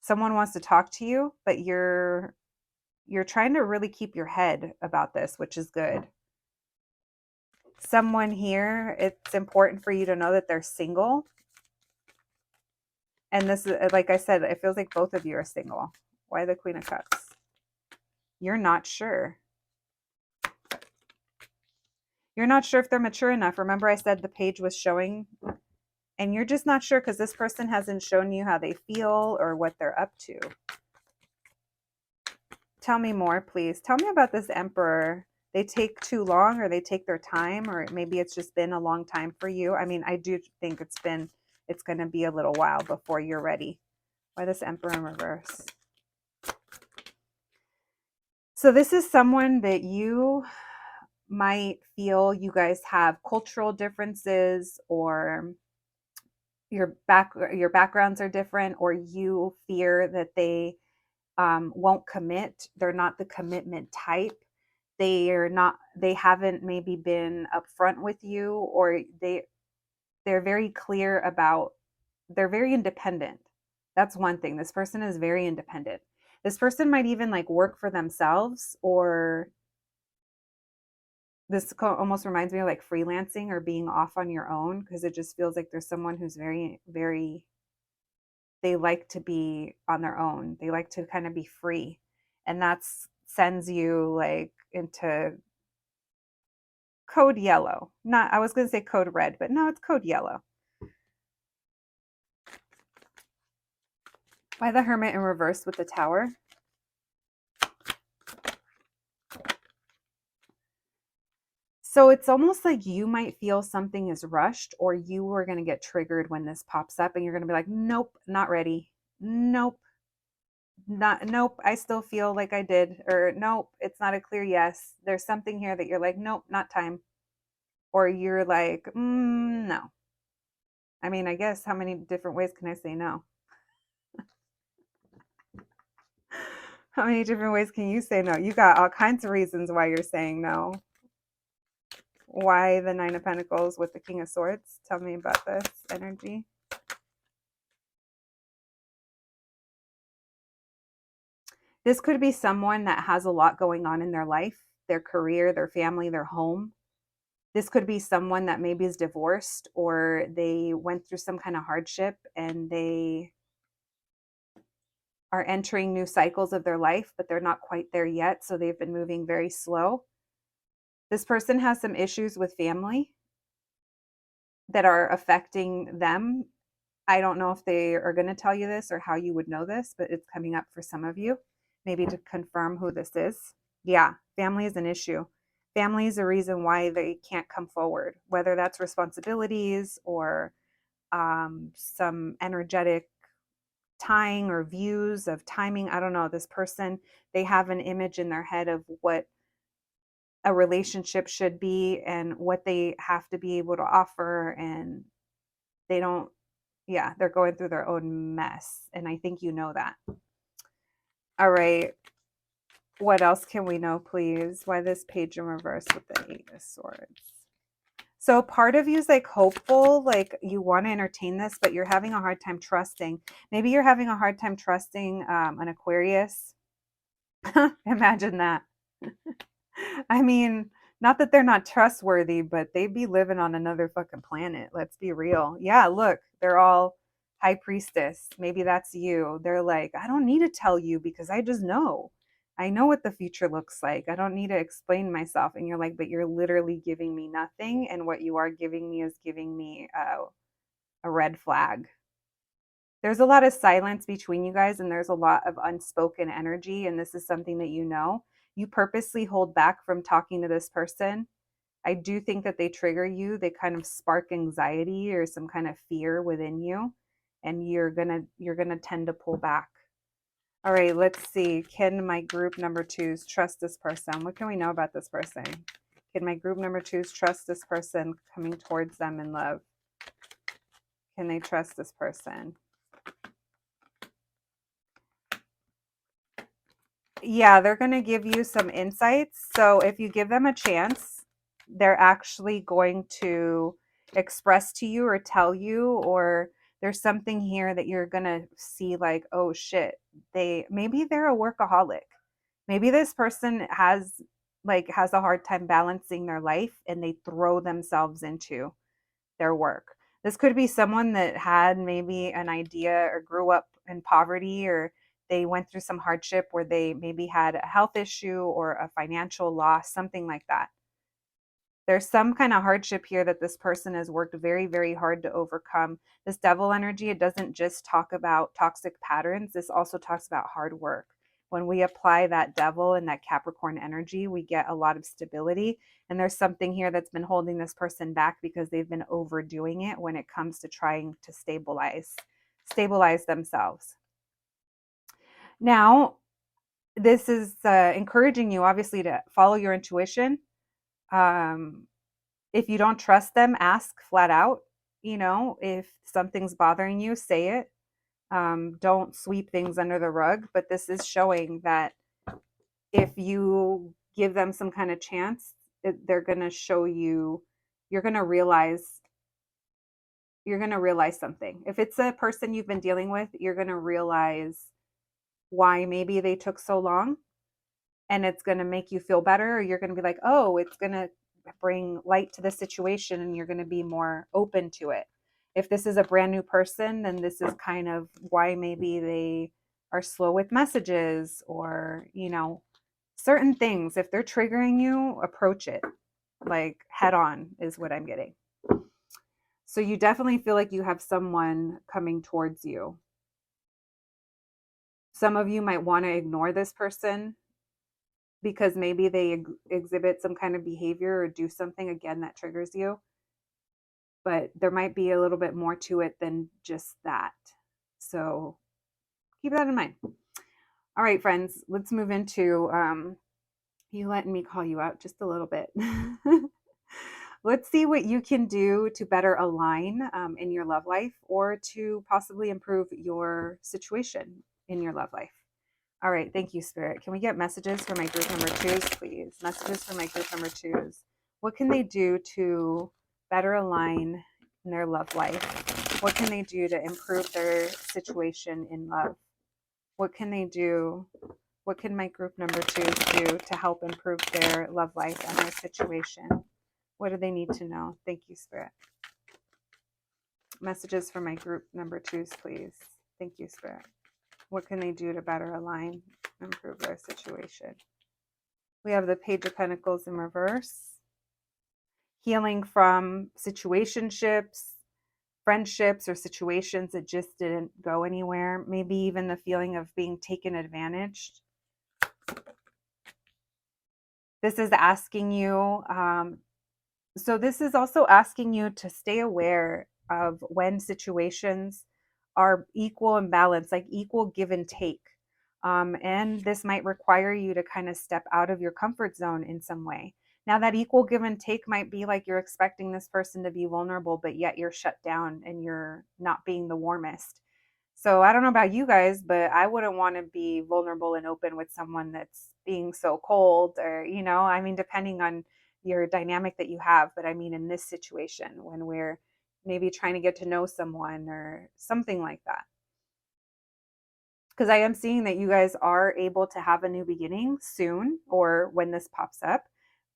Someone wants to talk to you, but you're trying to really keep your head about this, which is good. Someone here, it's important for you to know that they're single. And this is, like I said, it feels like both of you are single. Why the Queen of Cups? You're not sure. You're not sure if they're mature enough. Remember I said the page was showing, and you're just not sure because this person hasn't shown you how they feel or what they're up to. Tell me more, please. Tell me about this Emperor. They take too long, or they take their time, or maybe it's just been a long time for you. I mean, I do think it's going to be a little while before you're ready. Why this Emperor in reverse? So this is someone that you might feel you guys have cultural differences, or your backgrounds are different, or you fear that they won't commit. They're not the commitment type. They haven't maybe been upfront with you, or they're very clear about, they're very independent. That's one thing. This person is very independent. This person might even like work for themselves, or almost reminds me of like freelancing or being off on your own, because it just feels like there's someone who's very, very, they like to be on their own. They like to kind of be free. And that's sends you like into code yellow. Not, I was going to say code red, but no, it's code yellow. Why the Hermit in reverse with the Tower? So it's almost like you might feel something is rushed, or you are going to get triggered when this pops up, and you're going to be like, nope, not ready. Nope, nope, I still feel like I did. Or nope, it's not a clear yes. There's something here that you're like, nope, not time. Or you're like, no. I mean, I guess how many different ways can I say no? How many different ways can you say no? You got all kinds of reasons why you're saying no. Why the Nine of Pentacles with the King of Swords? Tell me about this energy. This could be someone that has a lot going on in their life, their career, their family, their home. This could be someone that maybe is divorced, or they went through some kind of hardship and they are entering new cycles of their life, but they're not quite there yet. So they've been moving very slow. This person has some issues with family that are affecting them. I don't know if they are going to tell you this or how you would know this, but it's coming up for some of you, maybe to confirm who this is. Yeah, family is an issue. Family is a reason why they can't come forward, whether that's responsibilities or some energetic tying or views of timing. I don't know. This person, they have an image in their head of what a relationship should be and what they have to be able to offer, and they don't, yeah, they're going through their own mess, and I think you know that. All right, what else can we know, please? Why this page in reverse with the Eight of Swords? So part of you is like hopeful, like you want to entertain this, but you're having a hard time trusting. Maybe you're having a hard time trusting an Aquarius. Imagine that. I mean, not that they're not trustworthy, but they'd be living on another fucking planet. Let's be real. Yeah, look, they're all High Priestess. Maybe that's you. They're like, I don't need to tell you because I just know. I know what the future looks like. I don't need to explain myself. And you're like, but you're literally giving me nothing. And what you are giving me is giving me a red flag. There's a lot of silence between you guys, and there's a lot of unspoken energy. And this is something that you know. You purposely hold back from talking to this person. I do think that they trigger you. They kind of spark anxiety or some kind of fear within you, and you're gonna tend to pull back. All right, let's see. Can my group number twos trust this person? What can we know about this person? Can my group number twos trust this person coming towards them in love? Can they trust this person? Yeah, they're going to give you some insights. So if you give them a chance, they're actually going to express to you or tell you, or there's something here that you're going to see like, oh shit, maybe they're a workaholic. Maybe this person has a hard time balancing their life, and they throw themselves into their work. This could be someone that had maybe an idea or grew up in poverty, or they went through some hardship where they maybe had a health issue or a financial loss, something like that. There's some kind of hardship here that this person has worked very, very hard to overcome. This devil energy, it doesn't just talk about toxic patterns. This also talks about hard work. When we apply that devil and that Capricorn energy, we get a lot of stability. And there's something here that's been holding this person back because they've been overdoing it when it comes to trying to stabilize themselves. Now, this is encouraging you, obviously, to follow your intuition. Um, if you don't trust them, ask flat out. If something's bothering you, say it. Don't sweep things under the rug. But this is showing that if you give them some kind of chance, they're going to show you, you're going to realize, something. If it's a person you've been dealing with, you're going to realize why maybe they took so long, and it's going to make you feel better. Or you're going to be like, oh, it's going to bring light to the situation, and you're going to be more open to it. If this is a brand new person, then this is kind of why maybe they are slow with messages, or certain things. If they're triggering you, approach it like head on, is what I'm getting. So you definitely feel like you have someone coming towards you. Some of you might want to ignore this person because maybe they exhibit some kind of behavior or do something again that triggers you. But there might be a little bit more to it than just that. So keep that in mind. All right, friends, let's move into you letting me call you out just a little bit. Let's see what you can do to better align in your love life, or to possibly improve your situation in your love life. All right. Thank you, Spirit. Can we get messages for my group number twos, please? Messages for my group number twos. What can they do to better align in their love life? What can they do to improve their situation in love? What can they do? What can my group number twos do to help improve their love life and their situation? What do they need to know? Thank you, Spirit. Messages for my group number twos, please. Thank you, Spirit. What can they do to better align, improve their situation? We have the Page of Pentacles in reverse. Healing from situationships, friendships, or situations that just didn't go anywhere. Maybe even the feeling of being taken advantage. This is asking you, so this is also asking you to stay aware of when situations are equal and balanced, like equal give and take. And this might require you to kind of step out of your comfort zone in some way. Now, that equal give and take might be like you're expecting this person to be vulnerable, but yet you're shut down and you're not being the warmest. So I don't know about you guys, but I wouldn't want to be vulnerable and open with someone that's being so cold, or, I mean, depending on your dynamic that you have. But I mean, in this situation, when we're maybe trying to get to know someone or something like that. Because I am seeing that you guys are able to have a new beginning soon, or when this pops up,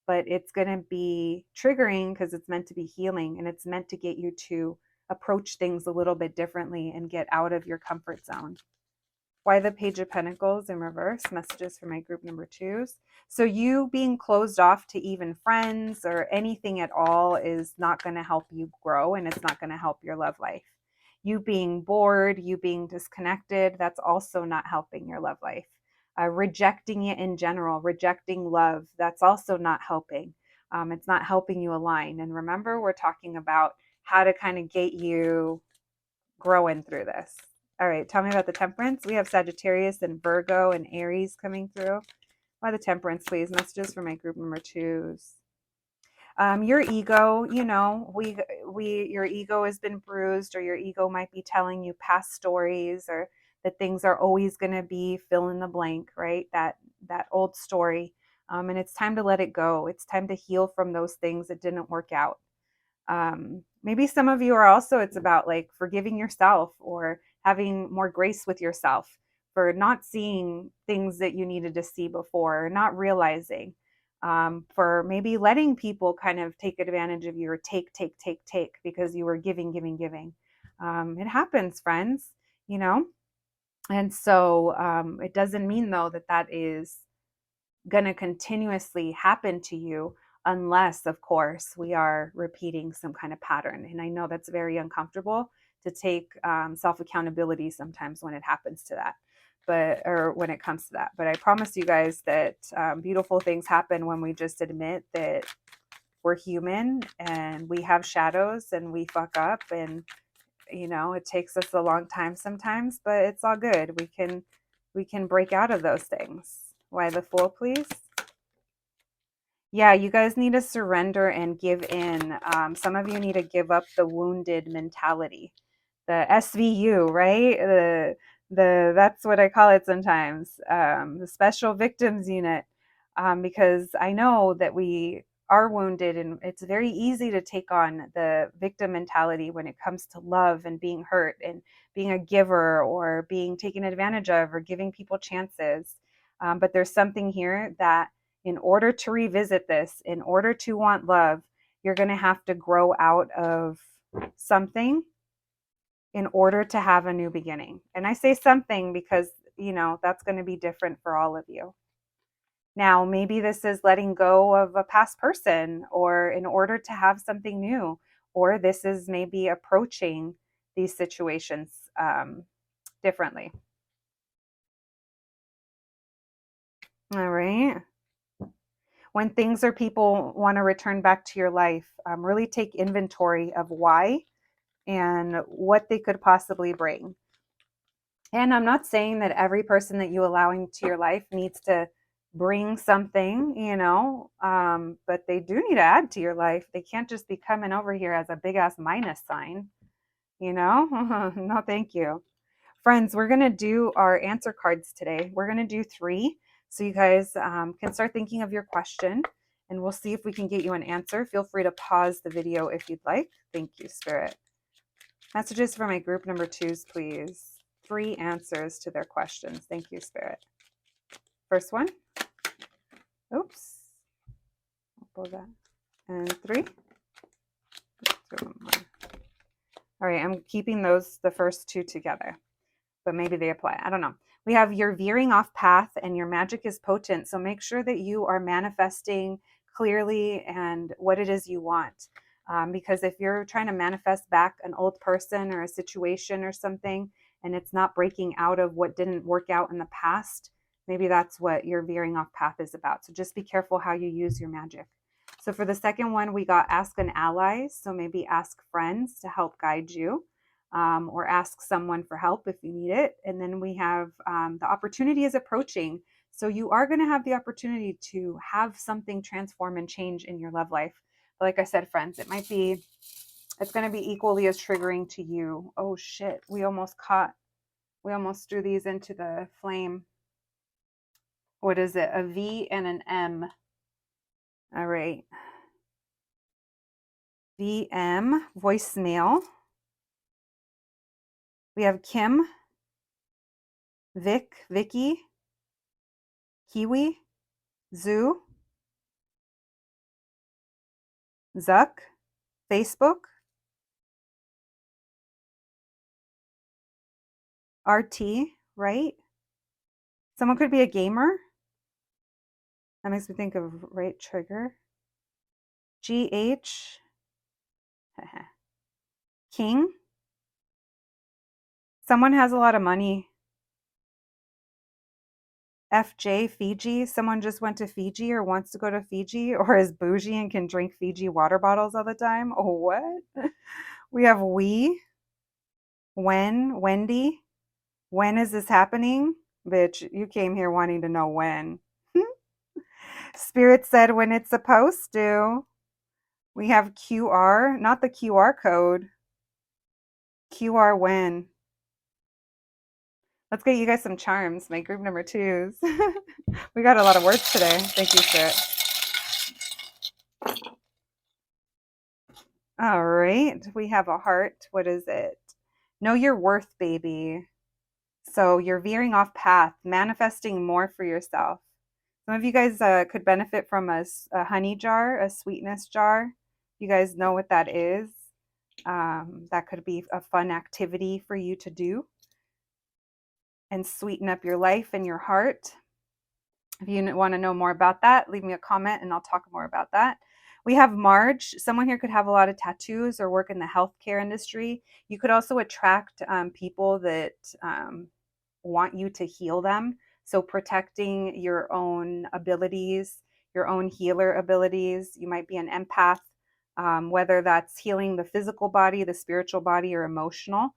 but it's going to be triggering because it's meant to be healing, and it's meant to get you to approach things a little bit differently and get out of your comfort zone. Why the Page of Pentacles in reverse? Messages for my group number twos. So you being closed off to even friends or anything at all is not going to help you grow, and it's not going to help your love life. You being bored, you being disconnected, that's also not helping your love life. Rejecting it in general, rejecting love, that's also not helping. It's not helping you align. And remember, we're talking about how to kind of get you growing through this. All right, tell me about the Temperance. We have Sagittarius and Virgo and Aries coming through. Why the Temperance, please? Messages for my group number twos. Your ego, your ego has been bruised, or your ego might be telling you past stories, or that things are always going to be fill in the blank, right? That old story. And it's time to let it go. It's time to heal from those things that didn't work out. Maybe some of you are also, it's about like forgiving yourself, or having more grace with yourself for not seeing things that you needed to see before, or not realizing, for maybe letting people kind of take advantage of you, or take because you were giving. It happens, friends, you know? And so it doesn't mean though that is going to continuously happen to you, unless, of course, we are repeating some kind of pattern. And I know that's very uncomfortable to take self accountability sometimes when it happens to that, or when it comes to that. But I promise you guys that beautiful things happen when we just admit that we're human and we have shadows and we fuck up, and it takes us a long time sometimes, but it's all good. We can break out of those things. Why the Fool, please? Yeah, you guys need to surrender and give in. Some of you need to give up the wounded mentality, the SVU, right? The that's what I call it sometimes, the Special Victims Unit, because I know that we are wounded, and it's very easy to take on the victim mentality when it comes to love and being hurt and being a giver or being taken advantage of or giving people chances. But there's something here that in order to revisit this, in order to want love, you're going to have to grow out of something in order to have a new beginning. And I say something because, that's going to be different for all of you. Now, maybe this is letting go of a past person or in order to have something new, or this is maybe approaching these situations differently. All right. When things or people want to return back to your life, really take inventory of why and what they could possibly bring. And I'm not saying that every person that you allow into your life needs to bring something, but they do need to add to your life. They can't just be coming over here as a big ass minus sign, No, thank you. Friends, we're going to do our answer cards today. We're going to do 3. So you guys can start thinking of your question and we'll see if we can get you an answer. Feel free to pause the video if you'd like. Thank you, Spirit. Messages for my group number 2s, please. 3 answers to their questions. Thank you, Spirit. First one. Oops. I'll pull that. And 3. All right, I'm keeping the first 2 together, but maybe they apply. I don't know. We have you're veering off path and your magic is potent. So make sure that you are manifesting clearly and what it is you want. Because if you're trying to manifest back an old person or a situation or something, and it's not breaking out of what didn't work out in the past, maybe that's what your veering off path is about. So just be careful how you use your magic. So for the second one, we got ask an ally. So maybe ask friends to help guide you. Or ask someone for help if you need it. And then we have the opportunity is approaching. So you are going to have the opportunity to have something transform and change in your love life. But like I said, friends, it's going to be equally as triggering to you. Oh shit, we almost threw these into the flame. What is it? A V and an M. All right. VM, voicemail. We have Kim, Vicky, Kiwi, Zoo, Zuck, Facebook, RT, right? Someone could be a gamer. That makes me think of right trigger. GH, King. Someone has a lot of money. FJ, Fiji. Someone just went to Fiji or wants to go to Fiji or is bougie and can drink Fiji water bottles all the time. Oh, what? We have when, Wendy. When is this happening? Bitch, you came here wanting to know when. Spirit said when it's supposed to. We have QR, not the QR code. QR when. Let's get you guys some charms, my group number 2s. We got a lot of words today. Thank you, Spirit. All right, we have a heart. What is it? Know your worth, baby. So you're veering off path, manifesting more for yourself. Some of you guys could benefit from a honey jar, a sweetness jar. You guys know what that is. That could be a fun activity for you to do and sweeten up your life and your heart. If you want to know more about that, leave me a comment and I'll talk more about that. We have Marge. Someone here could have a lot of tattoos or work in the healthcare industry. You could also attract people that want you to heal them. So protecting your own abilities, your own healer abilities. You might be an empath, whether that's healing the physical body, the spiritual body, or emotional.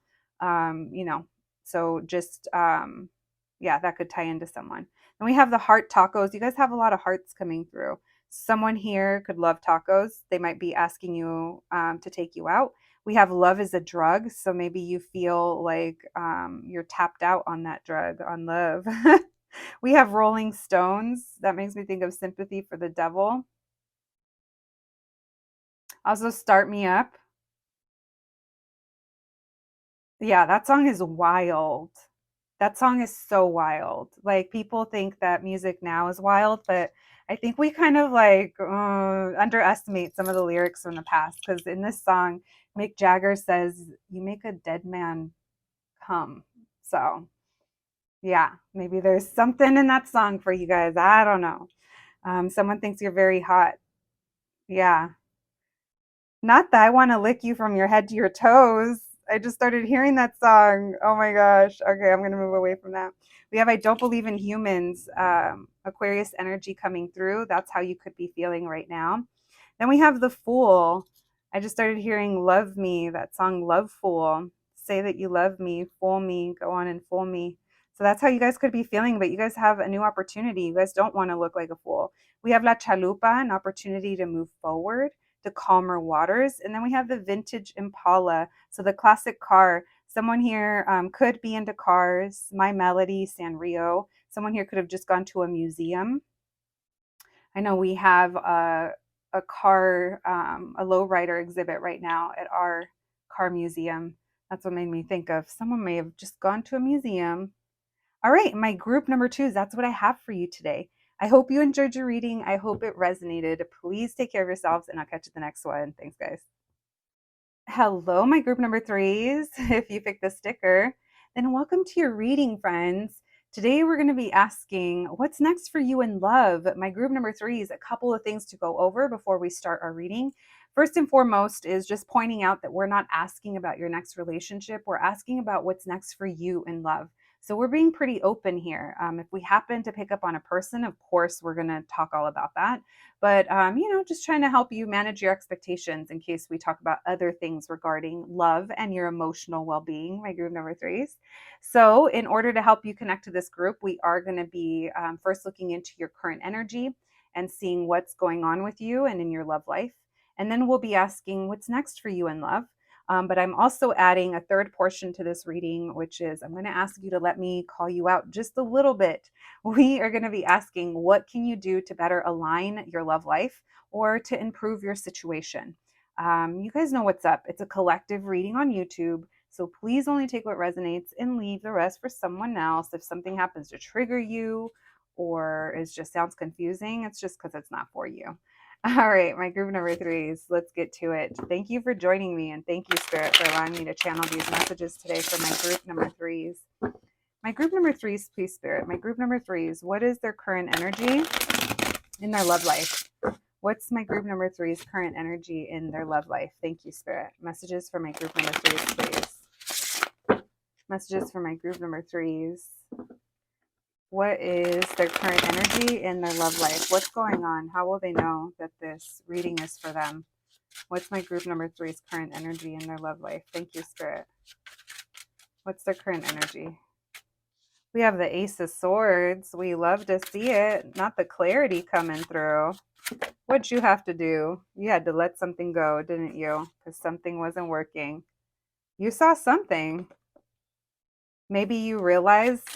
So just, yeah, that could tie into someone. And we have the heart tacos. You guys have a lot of hearts coming through. Someone here could love tacos. They might be asking you to take you out. We have love is a drug. So maybe you feel like you're tapped out on that drug, on love. We have Rolling Stones. That makes me think of Sympathy for the Devil. Also, Start Me Up. Yeah, that song is wild. That song is so wild. Like people think that music now is wild, but I think we kind of like underestimate some of the lyrics from the past because in this song, Mick Jagger says, "You make a dead man come." So, yeah, maybe there's something in that song for you guys. I don't know. Someone thinks you're very hot. Yeah. Not that I want to lick you from your head to your toes. I just started hearing that song. Oh my gosh. Okay, I'm going to move away from that. We have I Don't Believe in Humans, Aquarius energy coming through. That's how you could be feeling right now. Then we have The Fool. I just started hearing Love Me, that song Love Fool. Say that you love me, fool me, go on and fool me. So that's how you guys could be feeling, but you guys have a new opportunity. You guys don't want to look like a fool. We have La Chalupa, an opportunity to move forward to calmer waters. And then we have the vintage Impala. So the classic car. Someone here could be into cars. My Melody, Sanrio. Someone here could have just gone to a museum. I know we have a car, a lowrider exhibit right now at our car museum. That's what made me think of someone may have just gone to a museum. All right, my group number 2 is that's what I have for you today. I hope you enjoyed your reading. I hope it resonated. Please take care of yourselves, and I'll catch you at the next one. Thanks, guys. Hello, my group number 3s. If you picked the sticker, then welcome to your reading, friends. Today we're going to be asking what's next for you in love. My group number 3s, a couple of things to go over before we start our reading. First and foremost is just pointing out that we're not asking about your next relationship. We're asking about what's next for you in love. So we're being pretty open here. If we happen to pick up on a person, of course, we're going to talk all about that. But, just trying to help you manage your expectations in case we talk about other things regarding love and your emotional well being, my group number 3s. So, in order to help you connect to this group, we are going to be first looking into your current energy and seeing what's going on with you and in your love life. And then we'll be asking what's next for you in love. But I'm also adding a third portion to this reading, which is I'm going to ask you to let me call you out just a little bit. We are going to be asking what can you do to better align your love life or to improve your situation. You guys know what's up. It's a collective reading on YouTube. So please only take what resonates and leave the rest for someone else. If something happens to trigger you or it just sounds confusing, it's just because it's not for you. All right, my group number 3s, let's get to it. Thank you for joining me, and thank you, Spirit, for allowing me to channel these messages today for my group number 3s. My group number 3s, please, Spirit. My group number 3s, what is their current energy in their love life? What's my group number 3's current energy in their love life? Thank you, Spirit. Messages for my group number 3s, please. Messages for my group number 3s. What is their current energy in their love life? What's going on? How will they know that this reading is for them? What's my group number 3's current energy in their love life? Thank you, Spirit. What's their current energy? We have the Ace of Swords. We love to see it. Not the clarity coming through. What'd you have to do? You had to let something go, didn't you? Because something wasn't working. You saw something. Maybe you realized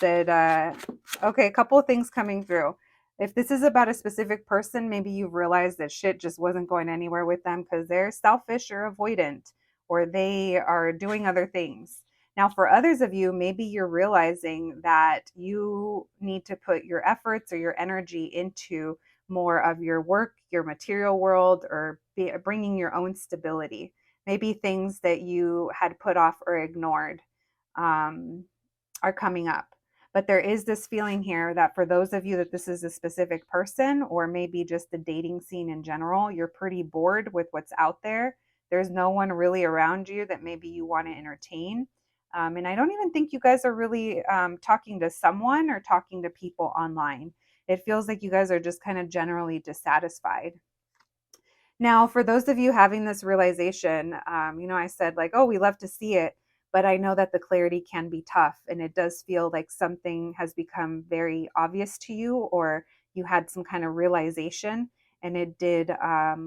that, okay, a couple of things coming through. If this is about a specific person, maybe you realize that shit just wasn't going anywhere with them because they're selfish or avoidant, or they are doing other things. Now, for others of you, maybe you're realizing that you need to put your efforts or your energy into more of your work, your material world, or bringing your own stability. Maybe things that you had put off or ignored are coming up. But there is this feeling here that for those of you that this is a specific person, or maybe just the dating scene in general, you're pretty bored with what's out there. There's no one really around you that maybe you want to entertain. And I don't even think you guys are really talking to someone or talking to people online. It feels like you guys are just kind of generally dissatisfied. Now, for those of you having this realization, I said like, oh, we love to see it. but I know that the clarity can be tough, and it does feel like something has become very obvious to you, or you had some kind of realization, and it did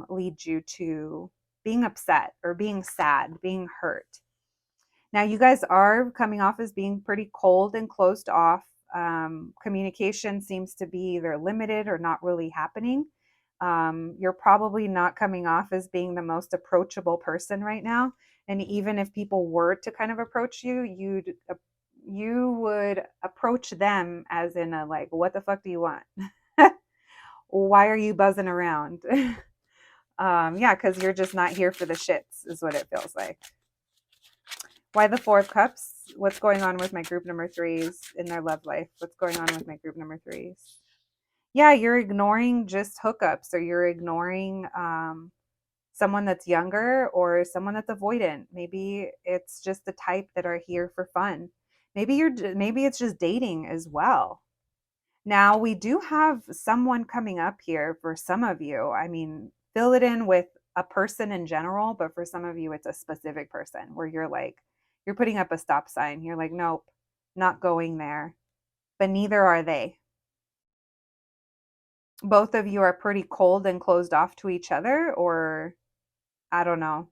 lead you to being upset or being sad, being hurt. Now, you guys are coming off as being pretty cold and closed off. Communication seems to be either limited or not really happening. You're probably not coming off as being the most approachable person right now. And even if people were to kind of approach you, you would approach them as in a like, what the fuck do you want? Why are you buzzing around? Yeah, because you're just not here for the shits, is what it feels like. Why the Four of Cups? What's going on with my group number threes in their love life? What's going on with my group number threes? Yeah, you're ignoring just hookups, or you're ignoring someone that's younger or someone that's avoidant. Maybe it's just the type that are here for fun. Maybe it's just dating as well. Now, we do have someone coming up here for some of you. I mean, fill it in with a person in general, but for some of you, it's a specific person where you're like, you're putting up a stop sign. You're like, nope, not going there. But neither are they. Both of you are pretty cold and closed off to each other, or I don't know.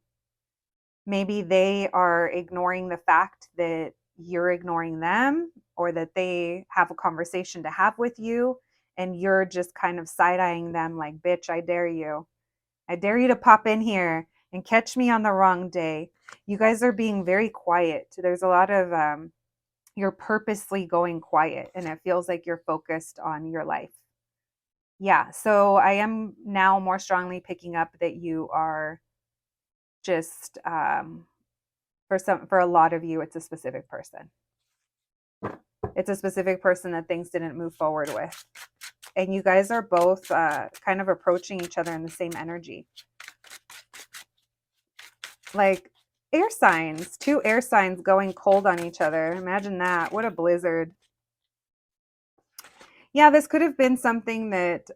Maybe they are ignoring the fact that you're ignoring them, or that they have a conversation to have with you, and you're just kind of side-eyeing them like, bitch, I dare you. I dare you to pop in here and catch me on the wrong day. You guys are being very quiet. There's a lot of, you're purposely going quiet, and it feels like you're focused on your life. Yeah, so I am now more strongly picking up that you are just, for a lot of you, it's a specific person. It's a specific person that things didn't move forward with. And you guys are both kind of approaching each other in the same energy. Like air signs, two air signs going cold on each other. Imagine that. What a blizzard. Yeah, this could have been something that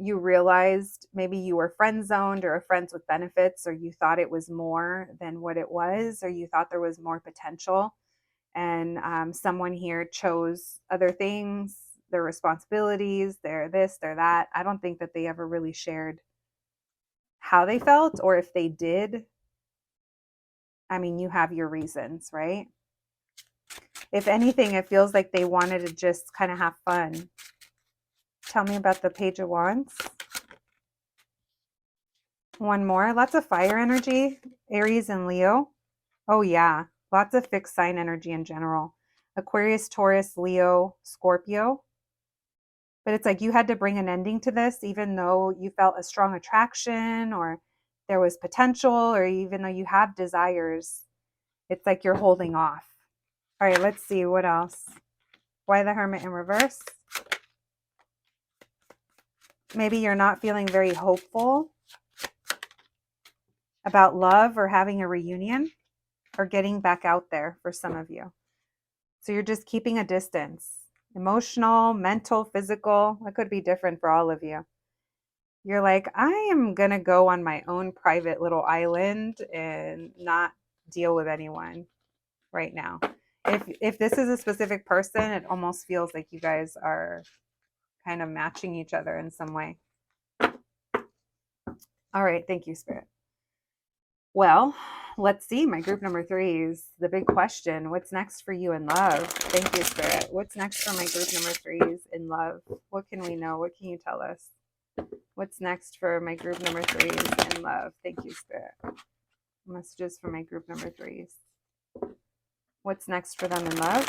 you realized maybe you were friend zoned or friends with benefits, or you thought it was more than what it was, or you thought there was more potential. And someone here chose other things, their responsibilities, their this, their that. I don't think that they ever really shared how they felt, or if they did, I mean, you have your reasons, right? If anything, it feels like they wanted to just kind of have fun. Tell me about the Page of Wands. One more. Lots of fire energy, Aries and Leo. Oh, yeah. Lots of fixed sign energy in general. Aquarius, Taurus, Leo, Scorpio. But it's like you had to bring an ending to this, even though you felt a strong attraction, or there was potential, or even though you have desires. It's like you're holding off. All right, let's see what else. Why the Hermit in reverse? Maybe you're not feeling very hopeful about love or having a reunion or getting back out there for some of you. So you're just keeping a distance. Emotional, mental, physical. That could be different for all of you. You're like, I am going to go on my own private little island and not deal with anyone right now. If this is a specific person, it almost feels like you guys are kind of matching each other in some way. All right. Thank you, Spirit. Well, let's see. My group number threes. The big question. What's next for you in love? Thank you, Spirit. What's next for my group number threes in love? What can we know? What can you tell us? What's next for my group number threes in love? Thank you, Spirit. Messages for my group number threes. What's next for them in love?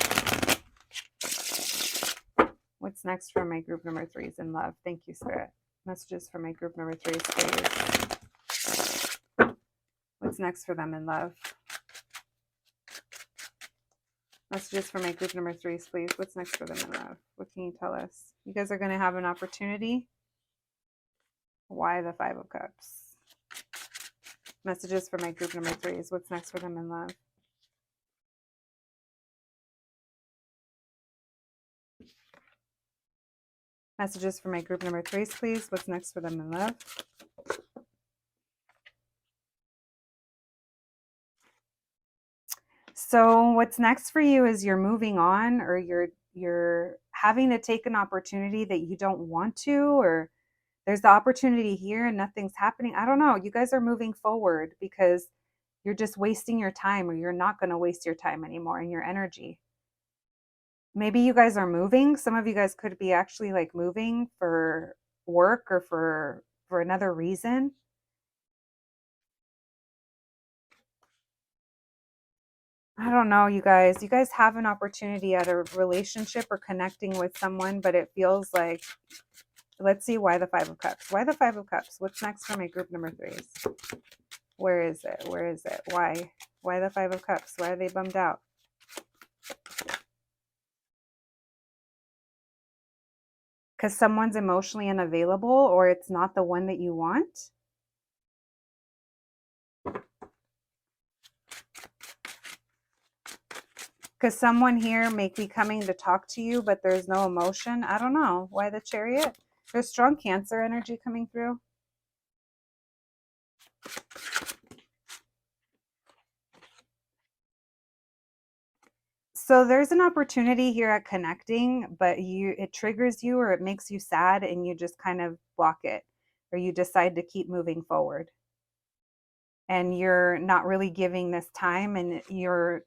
What's next for my group number threes in love? Thank you, Spirit. Messages for my group number threes, please. What's next for them in love? Messages for my group number threes, please. What's next for them in love? What can you tell us? You guys are going to have an opportunity. Why the Five of Cups? Messages for my group number threes. What's next for them in love? Messages for my group number threes, please. What's next for them in love? So what's next for you is you're moving on, or you're having to take an opportunity that you don't want to, or there's the opportunity here and nothing's happening. I don't know. You guys are moving forward because you're just wasting your time, or you're not going to waste your time anymore and your energy. Maybe you guys are moving. Some of you guys could be actually like moving for work or for another reason. I don't know, you guys. You guys have an opportunity at a relationship or connecting with someone, but it feels like, let's see, why the Five of Cups? Why the Five of Cups? What's next for my group number threes? Where is it? Where is it? Why? Why the Five of Cups? Why are they bummed out? Because someone's emotionally unavailable, or it's not the one that you want? Because someone here may be coming to talk to you, but there's no emotion. I don't know. Why the Chariot? There's strong Cancer energy coming through. So there's an opportunity here at connecting, but it triggers you, or it makes you sad, and you just kind of block it, or you decide to keep moving forward. And you're not really giving this time, and you're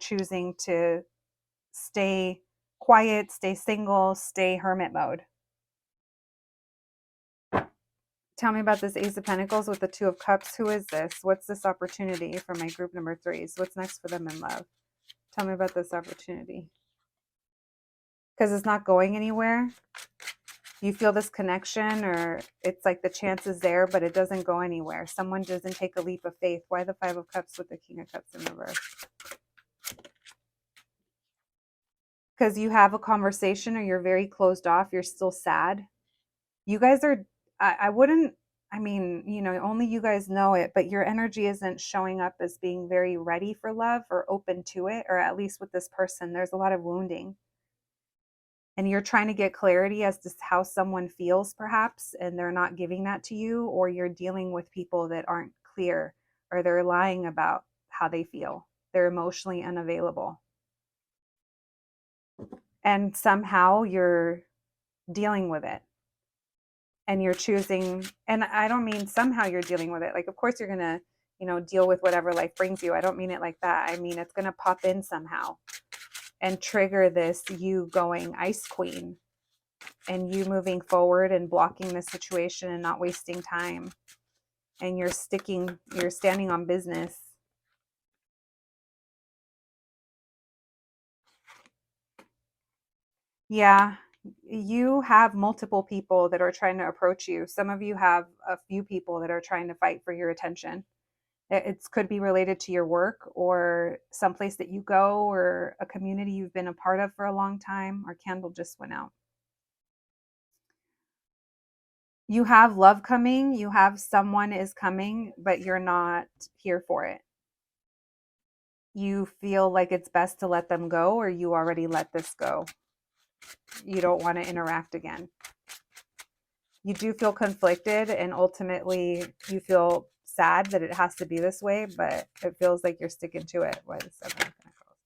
choosing to stay quiet, stay single, stay hermit mode. Tell me about this Ace of Pentacles with the Two of Cups. Who is this? What's this opportunity for my group number threes? What's next for them in love? Tell me about this opportunity. Because it's not going anywhere. You feel this connection, or it's like the chance is there, but it doesn't go anywhere. Someone doesn't take a leap of faith. Why the Five of Cups with the King of Cups in reverse? Because you have a conversation, or you're very closed off. You're still sad. You guys are, I wouldn't, I mean, only you guys know it, but your energy isn't showing up as being very ready for love or open to it, or at least with this person, there's a lot of wounding. And you're trying to get clarity as to how someone feels, perhaps, and they're not giving that to you, or you're dealing with people that aren't clear, or they're lying about how they feel. They're emotionally unavailable. And somehow you're dealing with it. And you're choosing, and I don't mean somehow you're dealing with it. Like, of course, you're going to, deal with whatever life brings you. I don't mean it like that. I mean, it's going to pop in somehow and trigger this, you going Ice Queen, and you moving forward and blocking the situation and not wasting time. And you're standing on business. Yeah, you have multiple people that are trying to approach you. Some of you have a few people that are trying to fight for your attention. It could be related to your work, or someplace that you go, or a community you've been a part of for a long time. Our candle just went out. You have love coming. You have someone is coming, but you're not here for it. You feel like it's best to let them go, or you already let this go. You don't want to interact again. You do feel conflicted, and ultimately you feel sad that it has to be this way, but it feels like you're sticking to it. Why the Seven of Pentacles?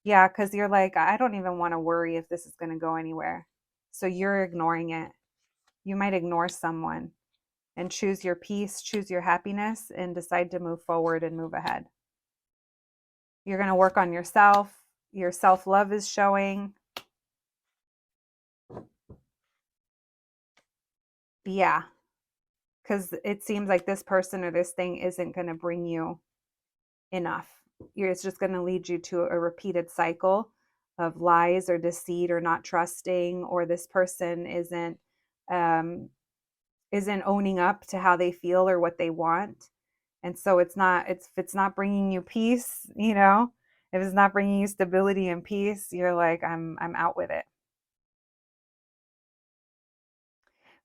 Yeah, because you're like, I don't even want to worry if this is going to go anywhere. So you're ignoring it. You might ignore someone and choose your peace, choose your happiness, and decide to move forward and move ahead. You're going to work on yourself. Your self-love is showing. Yeah, because it seems like this person or this thing isn't going to bring you enough. It's just going to lead you to a repeated cycle of lies or deceit or not trusting, or this person isn't owning up to how they feel or what they want. And so if it's not bringing you peace, if it's not bringing you stability and peace, you're like, I'm out with it.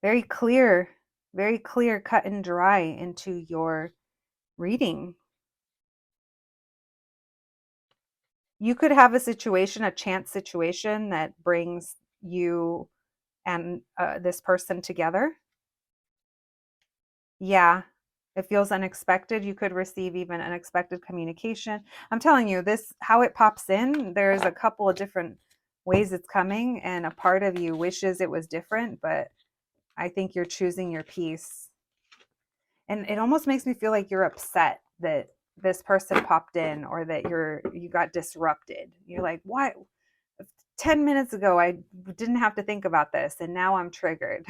Very clear, very clear, cut and dry into your reading. You could have a situation, a chance situation that brings you and this person together. Yeah, It feels unexpected. You could receive even unexpected communication. I'm telling you, this, how it pops in, there's a couple of different ways it's coming, and a part of you wishes it was different, but I think you're choosing your peace. And it almost makes me feel like you're upset that this person popped in, or that you got disrupted. You're like, why? 10 minutes ago, I didn't have to think about this, and now I'm triggered.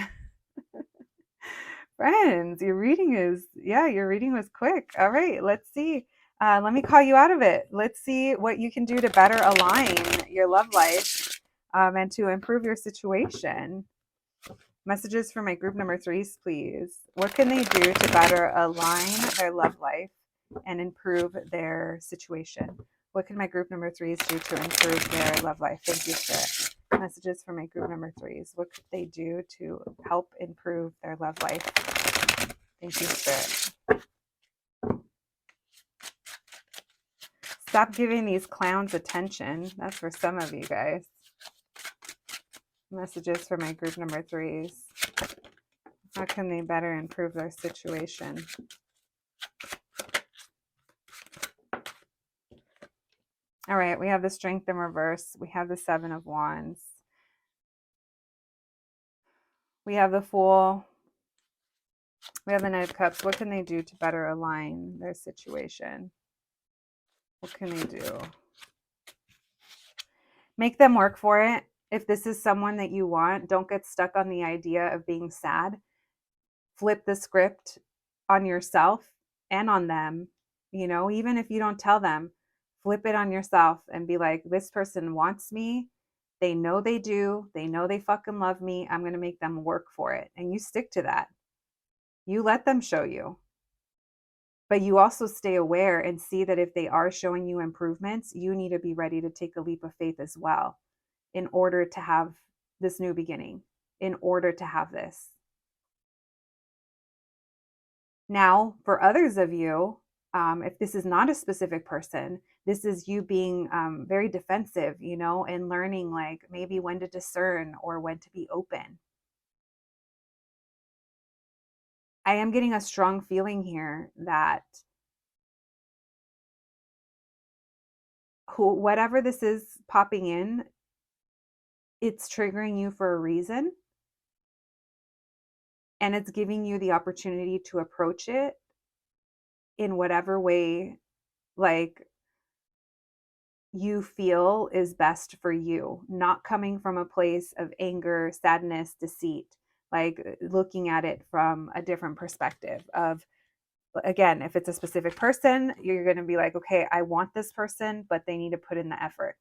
Friends, your reading was quick. All right, let's see. Let me call you out of it. Let's see what you can do to better align your love life, and to improve your situation. Messages for my group number threes, please. What can they do to better align their love life and improve their situation? What can my group number threes do to improve their love life? Thank you, Spirit. Messages for my group number threes. What could they do to help improve their love life? Thank you, Spirit. Stop giving these clowns attention. That's for some of you guys. Messages for my group number threes. How can they better improve their situation? All right, we have the Strength in reverse. We have the Seven of Wands. We have the Fool. We have the Knight of Cups. What can they do to better align their situation? What can they do? Make them work for it. If this is someone that you want, don't get stuck on the idea of being sad. Flip the script on yourself and on them. Even if you don't tell them, flip it on yourself and be like, this person wants me. They know they do. They know they fucking love me. I'm going to make them work for it. And you stick to that. You let them show you. But you also stay aware and see that if they are showing you improvements, you need to be ready to take a leap of faith as well in order to have this new beginning, in order to have this. Now, for others of you, if this is not a specific person, this is you being very defensive, and learning like maybe when to discern or when to be open. I am getting a strong feeling here that whatever this is popping in, it's triggering you for a reason. And it's giving you the opportunity to approach it in whatever way, like, you feel is best for you, not coming from a place of anger, sadness, deceit, like looking at it from a different perspective of, again, if it's a specific person, you're going to be like, okay, I want this person, but they need to put in the effort.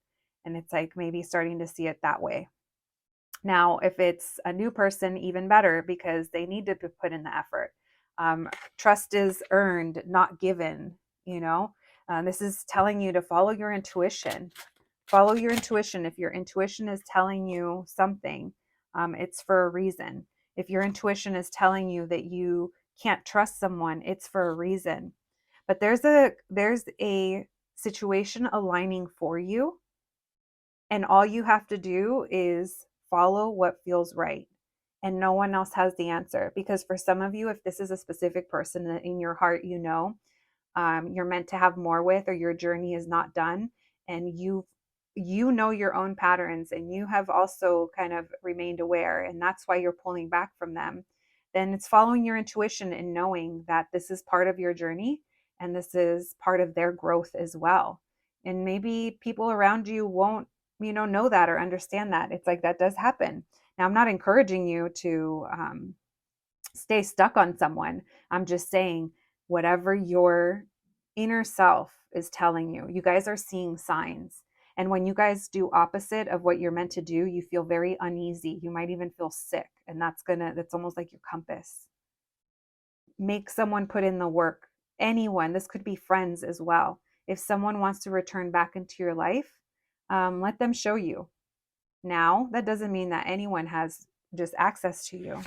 And it's like maybe starting to see it that way. Now, if it's a new person, even better, because they need to put in the effort. Trust is earned, not given, This is telling you to follow your intuition. Follow your intuition. If your intuition is telling you something, it's for a reason. If your intuition is telling you that you can't trust someone, it's for a reason. But there's a situation aligning for you, and all you have to do is follow what feels right. And no one else has the answer. Because for some of you, if this is a specific person that in your heart you're meant to have more with, or your journey is not done, and you know your own patterns, and you have also kind of remained aware, and that's why you're pulling back from them, then it's following your intuition and knowing that this is part of your journey and this is part of their growth as well. And maybe people around you won't know that or understand that. It's like that does happen. Now, I'm not encouraging you to stay stuck on someone. I'm just saying, whatever your inner self is telling you, you guys are seeing signs. And when you guys do opposite of what you're meant to do, you feel very uneasy. You might even feel sick. And that's almost like your compass. Make someone put in the work. Anyone, this could be friends as well. If someone wants to return back into your life, let them show you. Now, that doesn't mean that anyone has just access to you,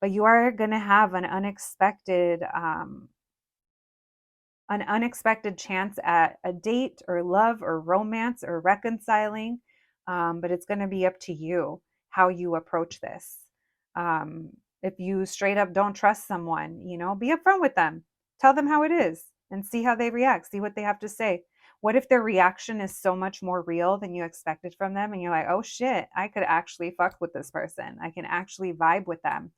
but you are going to have an unexpected chance at a date or love or romance or reconciling. But it's going to be up to you how you approach this. If you straight up don't trust someone, be upfront with them. Tell them how it is and see how they react. See what they have to say. What if their reaction is so much more real than you expected from them? And you're like, oh shit, I could actually fuck with this person. I can actually vibe with them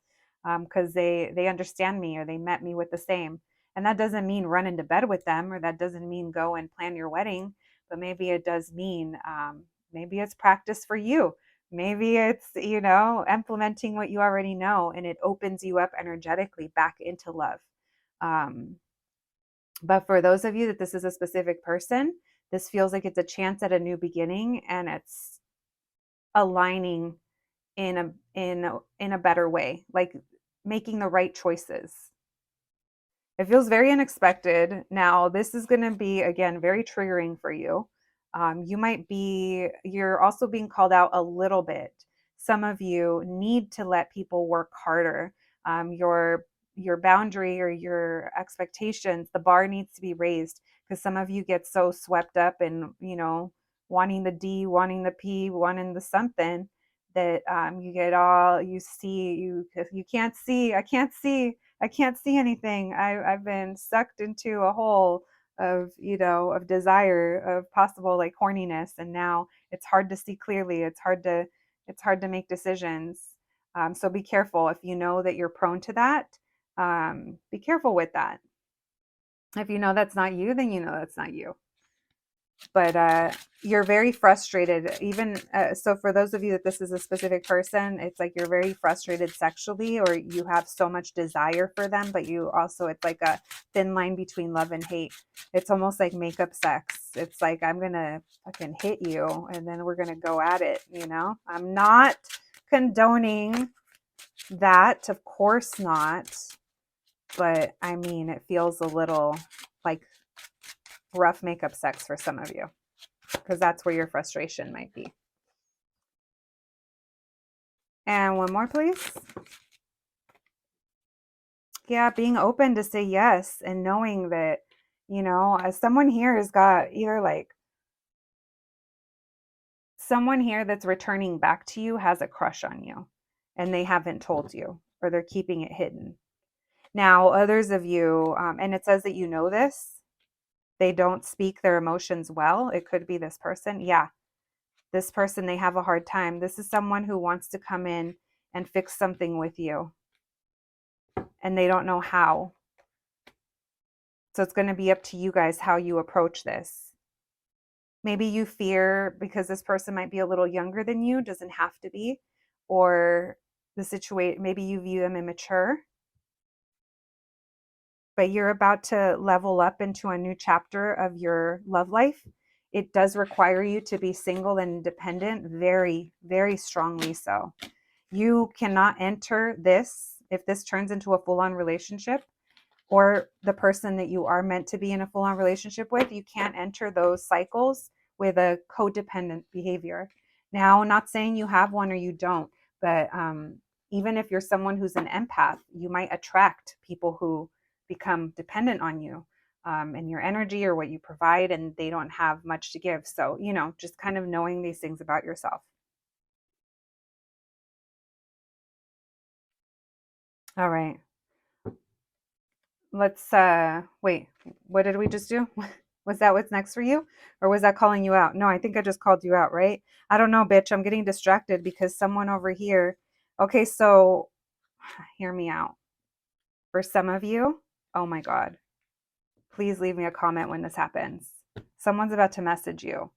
because they understand me or they met me with the same. And that doesn't mean run into bed with them, or that doesn't mean go and plan your wedding, but maybe it does mean maybe it's practice for you. Maybe it's, implementing what you already know, and it opens you up energetically back into love. Um, but for those of you that this is a specific person, this feels like it's a chance at a new beginning, and it's aligning in a better way, like making the right choices. It feels very unexpected. Now, this is going to be, again, very triggering for you. You're also being called out a little bit. Some of you need to let people work harder. Your boundary or your expectations, the bar needs to be raised, because some of you get so swept up in, wanting the D, wanting the P, wanting the something, that you get all, you can't see, I can't see anything. I've been sucked into a hole of, of desire, of possible like horniness. And now it's hard to see clearly. It's hard to make decisions. So be careful. If you know that you're prone to that, be careful with that. If you know that's not you, then you know that's not you. But you're very frustrated. Even so, for those of you that this is a specific person, it's like you're very frustrated sexually, or you have so much desire for them, but you also, it's like a thin line between love and hate. It's almost like makeup sex. It's like, I'm gonna fucking hit you and then we're gonna go at it. I'm not condoning that, of course not, but I mean, it feels a little like rough makeup sex for some of you, because that's where your frustration might be. And one more, please. Yeah, being open to say yes, and knowing that, as someone here has got either like someone here that's returning back to you has a crush on you and they haven't told you, or they're keeping it hidden. Now, others of you, and it says that this, they don't speak their emotions well. It could be this person. Yeah, this person, they have a hard time. This is someone who wants to come in and fix something with you, and they don't know how. So it's going to be up to you guys how you approach this. Maybe you fear because this person might be a little younger than you, doesn't have to be, or the situation, maybe you view them immature, but you're about to level up into a new chapter of your love life. It does require you to be single and independent, very, very strongly so. You cannot enter this, if this turns into a full-on relationship, or the person that you are meant to be in a full-on relationship with, you can't enter those cycles with a codependent behavior. Now, I'm not saying you have one or you don't, but even if you're someone who's an empath, you might attract people who become dependent on you and your energy or what you provide, and they don't have much to give. So, just kind of knowing these things about yourself. All right. Let's wait, what did we just do? Was that what's next for you? Or was that calling you out? No, I think I just called you out, right? I don't know, bitch. I'm getting distracted because someone over here. Okay, so hear me out. For some of you, oh my God, please leave me a comment when this happens. Someone's about to message you.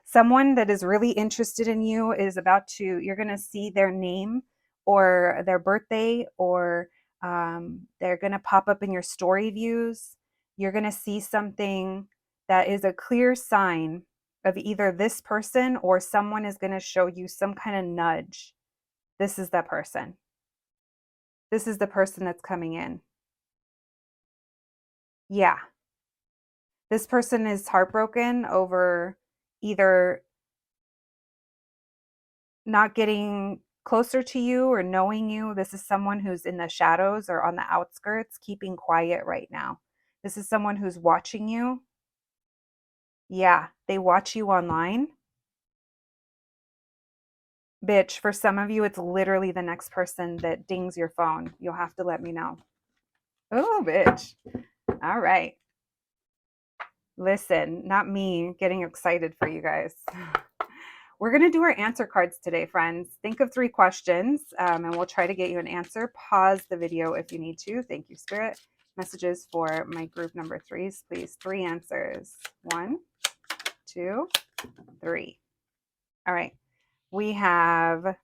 Someone that is really interested in you is about to, you're going to see their name or their birthday, or they're going to pop up in your story views. You're going to see something that is a clear sign of either this person, or someone is going to show you some kind of nudge. This is that person. This is the person that's coming in. Yeah. This person is heartbroken over either not getting closer to you or knowing you. This is someone who's in the shadows or on the outskirts, keeping quiet right now. This is someone who's watching you. Yeah, they watch you online. Bitch, for some of you, it's literally the next person that dings your phone. You'll have to let me know. Oh, bitch. All right. Listen, not me getting excited for you guys. We're going to do our answer cards today, friends. Think of 3 questions and we'll try to get you an answer. Pause the video if you need to. Thank you, Spirit. Messages for my group number 3s, please. 3 answers. 1, 2, 3. All right. We have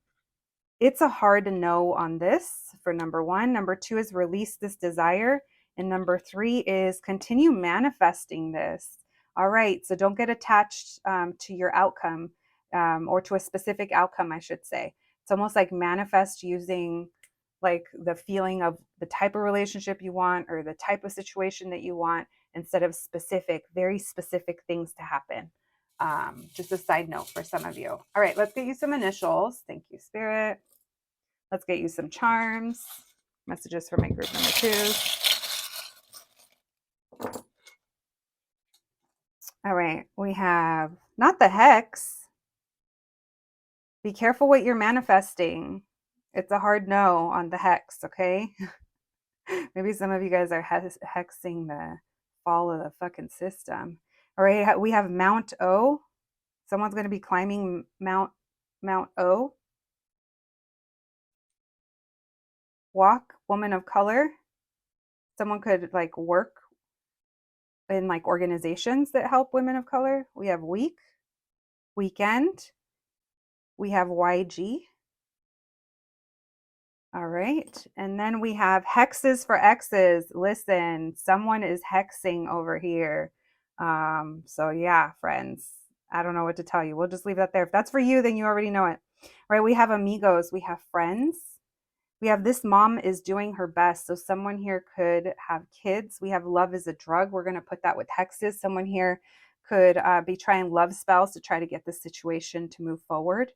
it's a hard no on this for number 1. Number 2 is release this desire. And number 3 is continue manifesting this. All right. So don't get attached to your outcome or to a specific outcome, I should say. It's almost like manifest using like the feeling of the type of relationship you want or the type of situation that you want instead of specific, very specific things to happen. Just a side note for some of you. All right, let's get you some initials. Thank you, Spirit. Let's get you some charms. Messages for my group number 2. All right, we have not the hex. Be careful what you're manifesting. It's a hard no on the hex, okay? Maybe some of you guys are hexing the fall of the fucking system. All right, we have Mount O. Someone's going to be climbing Mount O. Walk, woman of color. Someone could like work in like organizations that help women of color. We have week, weekend. We have YG. All right. And then we have hexes for X's. Listen, someone is hexing over here. So yeah, friends, I don't know what to tell you. We'll just leave that there. If that's for you, then you already know it. All right. We have amigos. We have friends. We have this mom is doing her best. So someone here could have kids. We have love is a drug. We're going to put that with hexes. Someone here could be trying love spells to try to get the situation to move forward.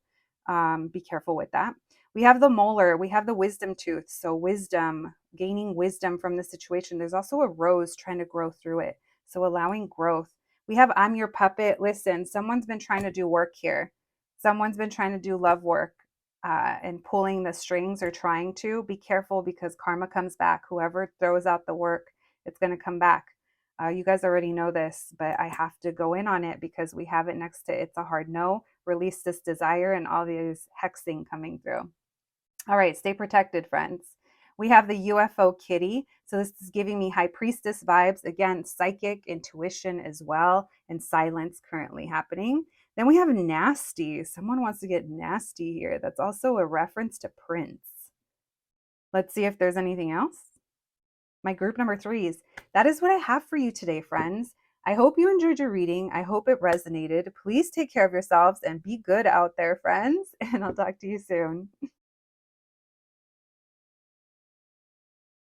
Be careful with that. We have the molar. We have the wisdom tooth. So wisdom, gaining wisdom from the situation. There's also a rose trying to grow through it. So allowing growth. We have I'm your puppet. Listen, someone's been trying to do work here. Someone's been trying to do love work. And pulling the strings or trying to be careful because karma comes back. Whoever throws out the work, it's going to come back. You guys already know this, but I have to go in on it because we have it next to it's a hard no. Release this desire and all these hexing coming through. All right, stay protected, friends. We have the UFO kitty. So this is giving me high priestess vibes. Again, psychic, intuition as well, and silence currently happening. Then we have nasty. Someone wants to get nasty here. That's also a reference to Prince. Let's see if there's anything else. My group number 3s. That is what I have for you today, friends. I hope you enjoyed your reading. I hope it resonated. Please take care of yourselves and be good out there, friends. And I'll talk to you soon.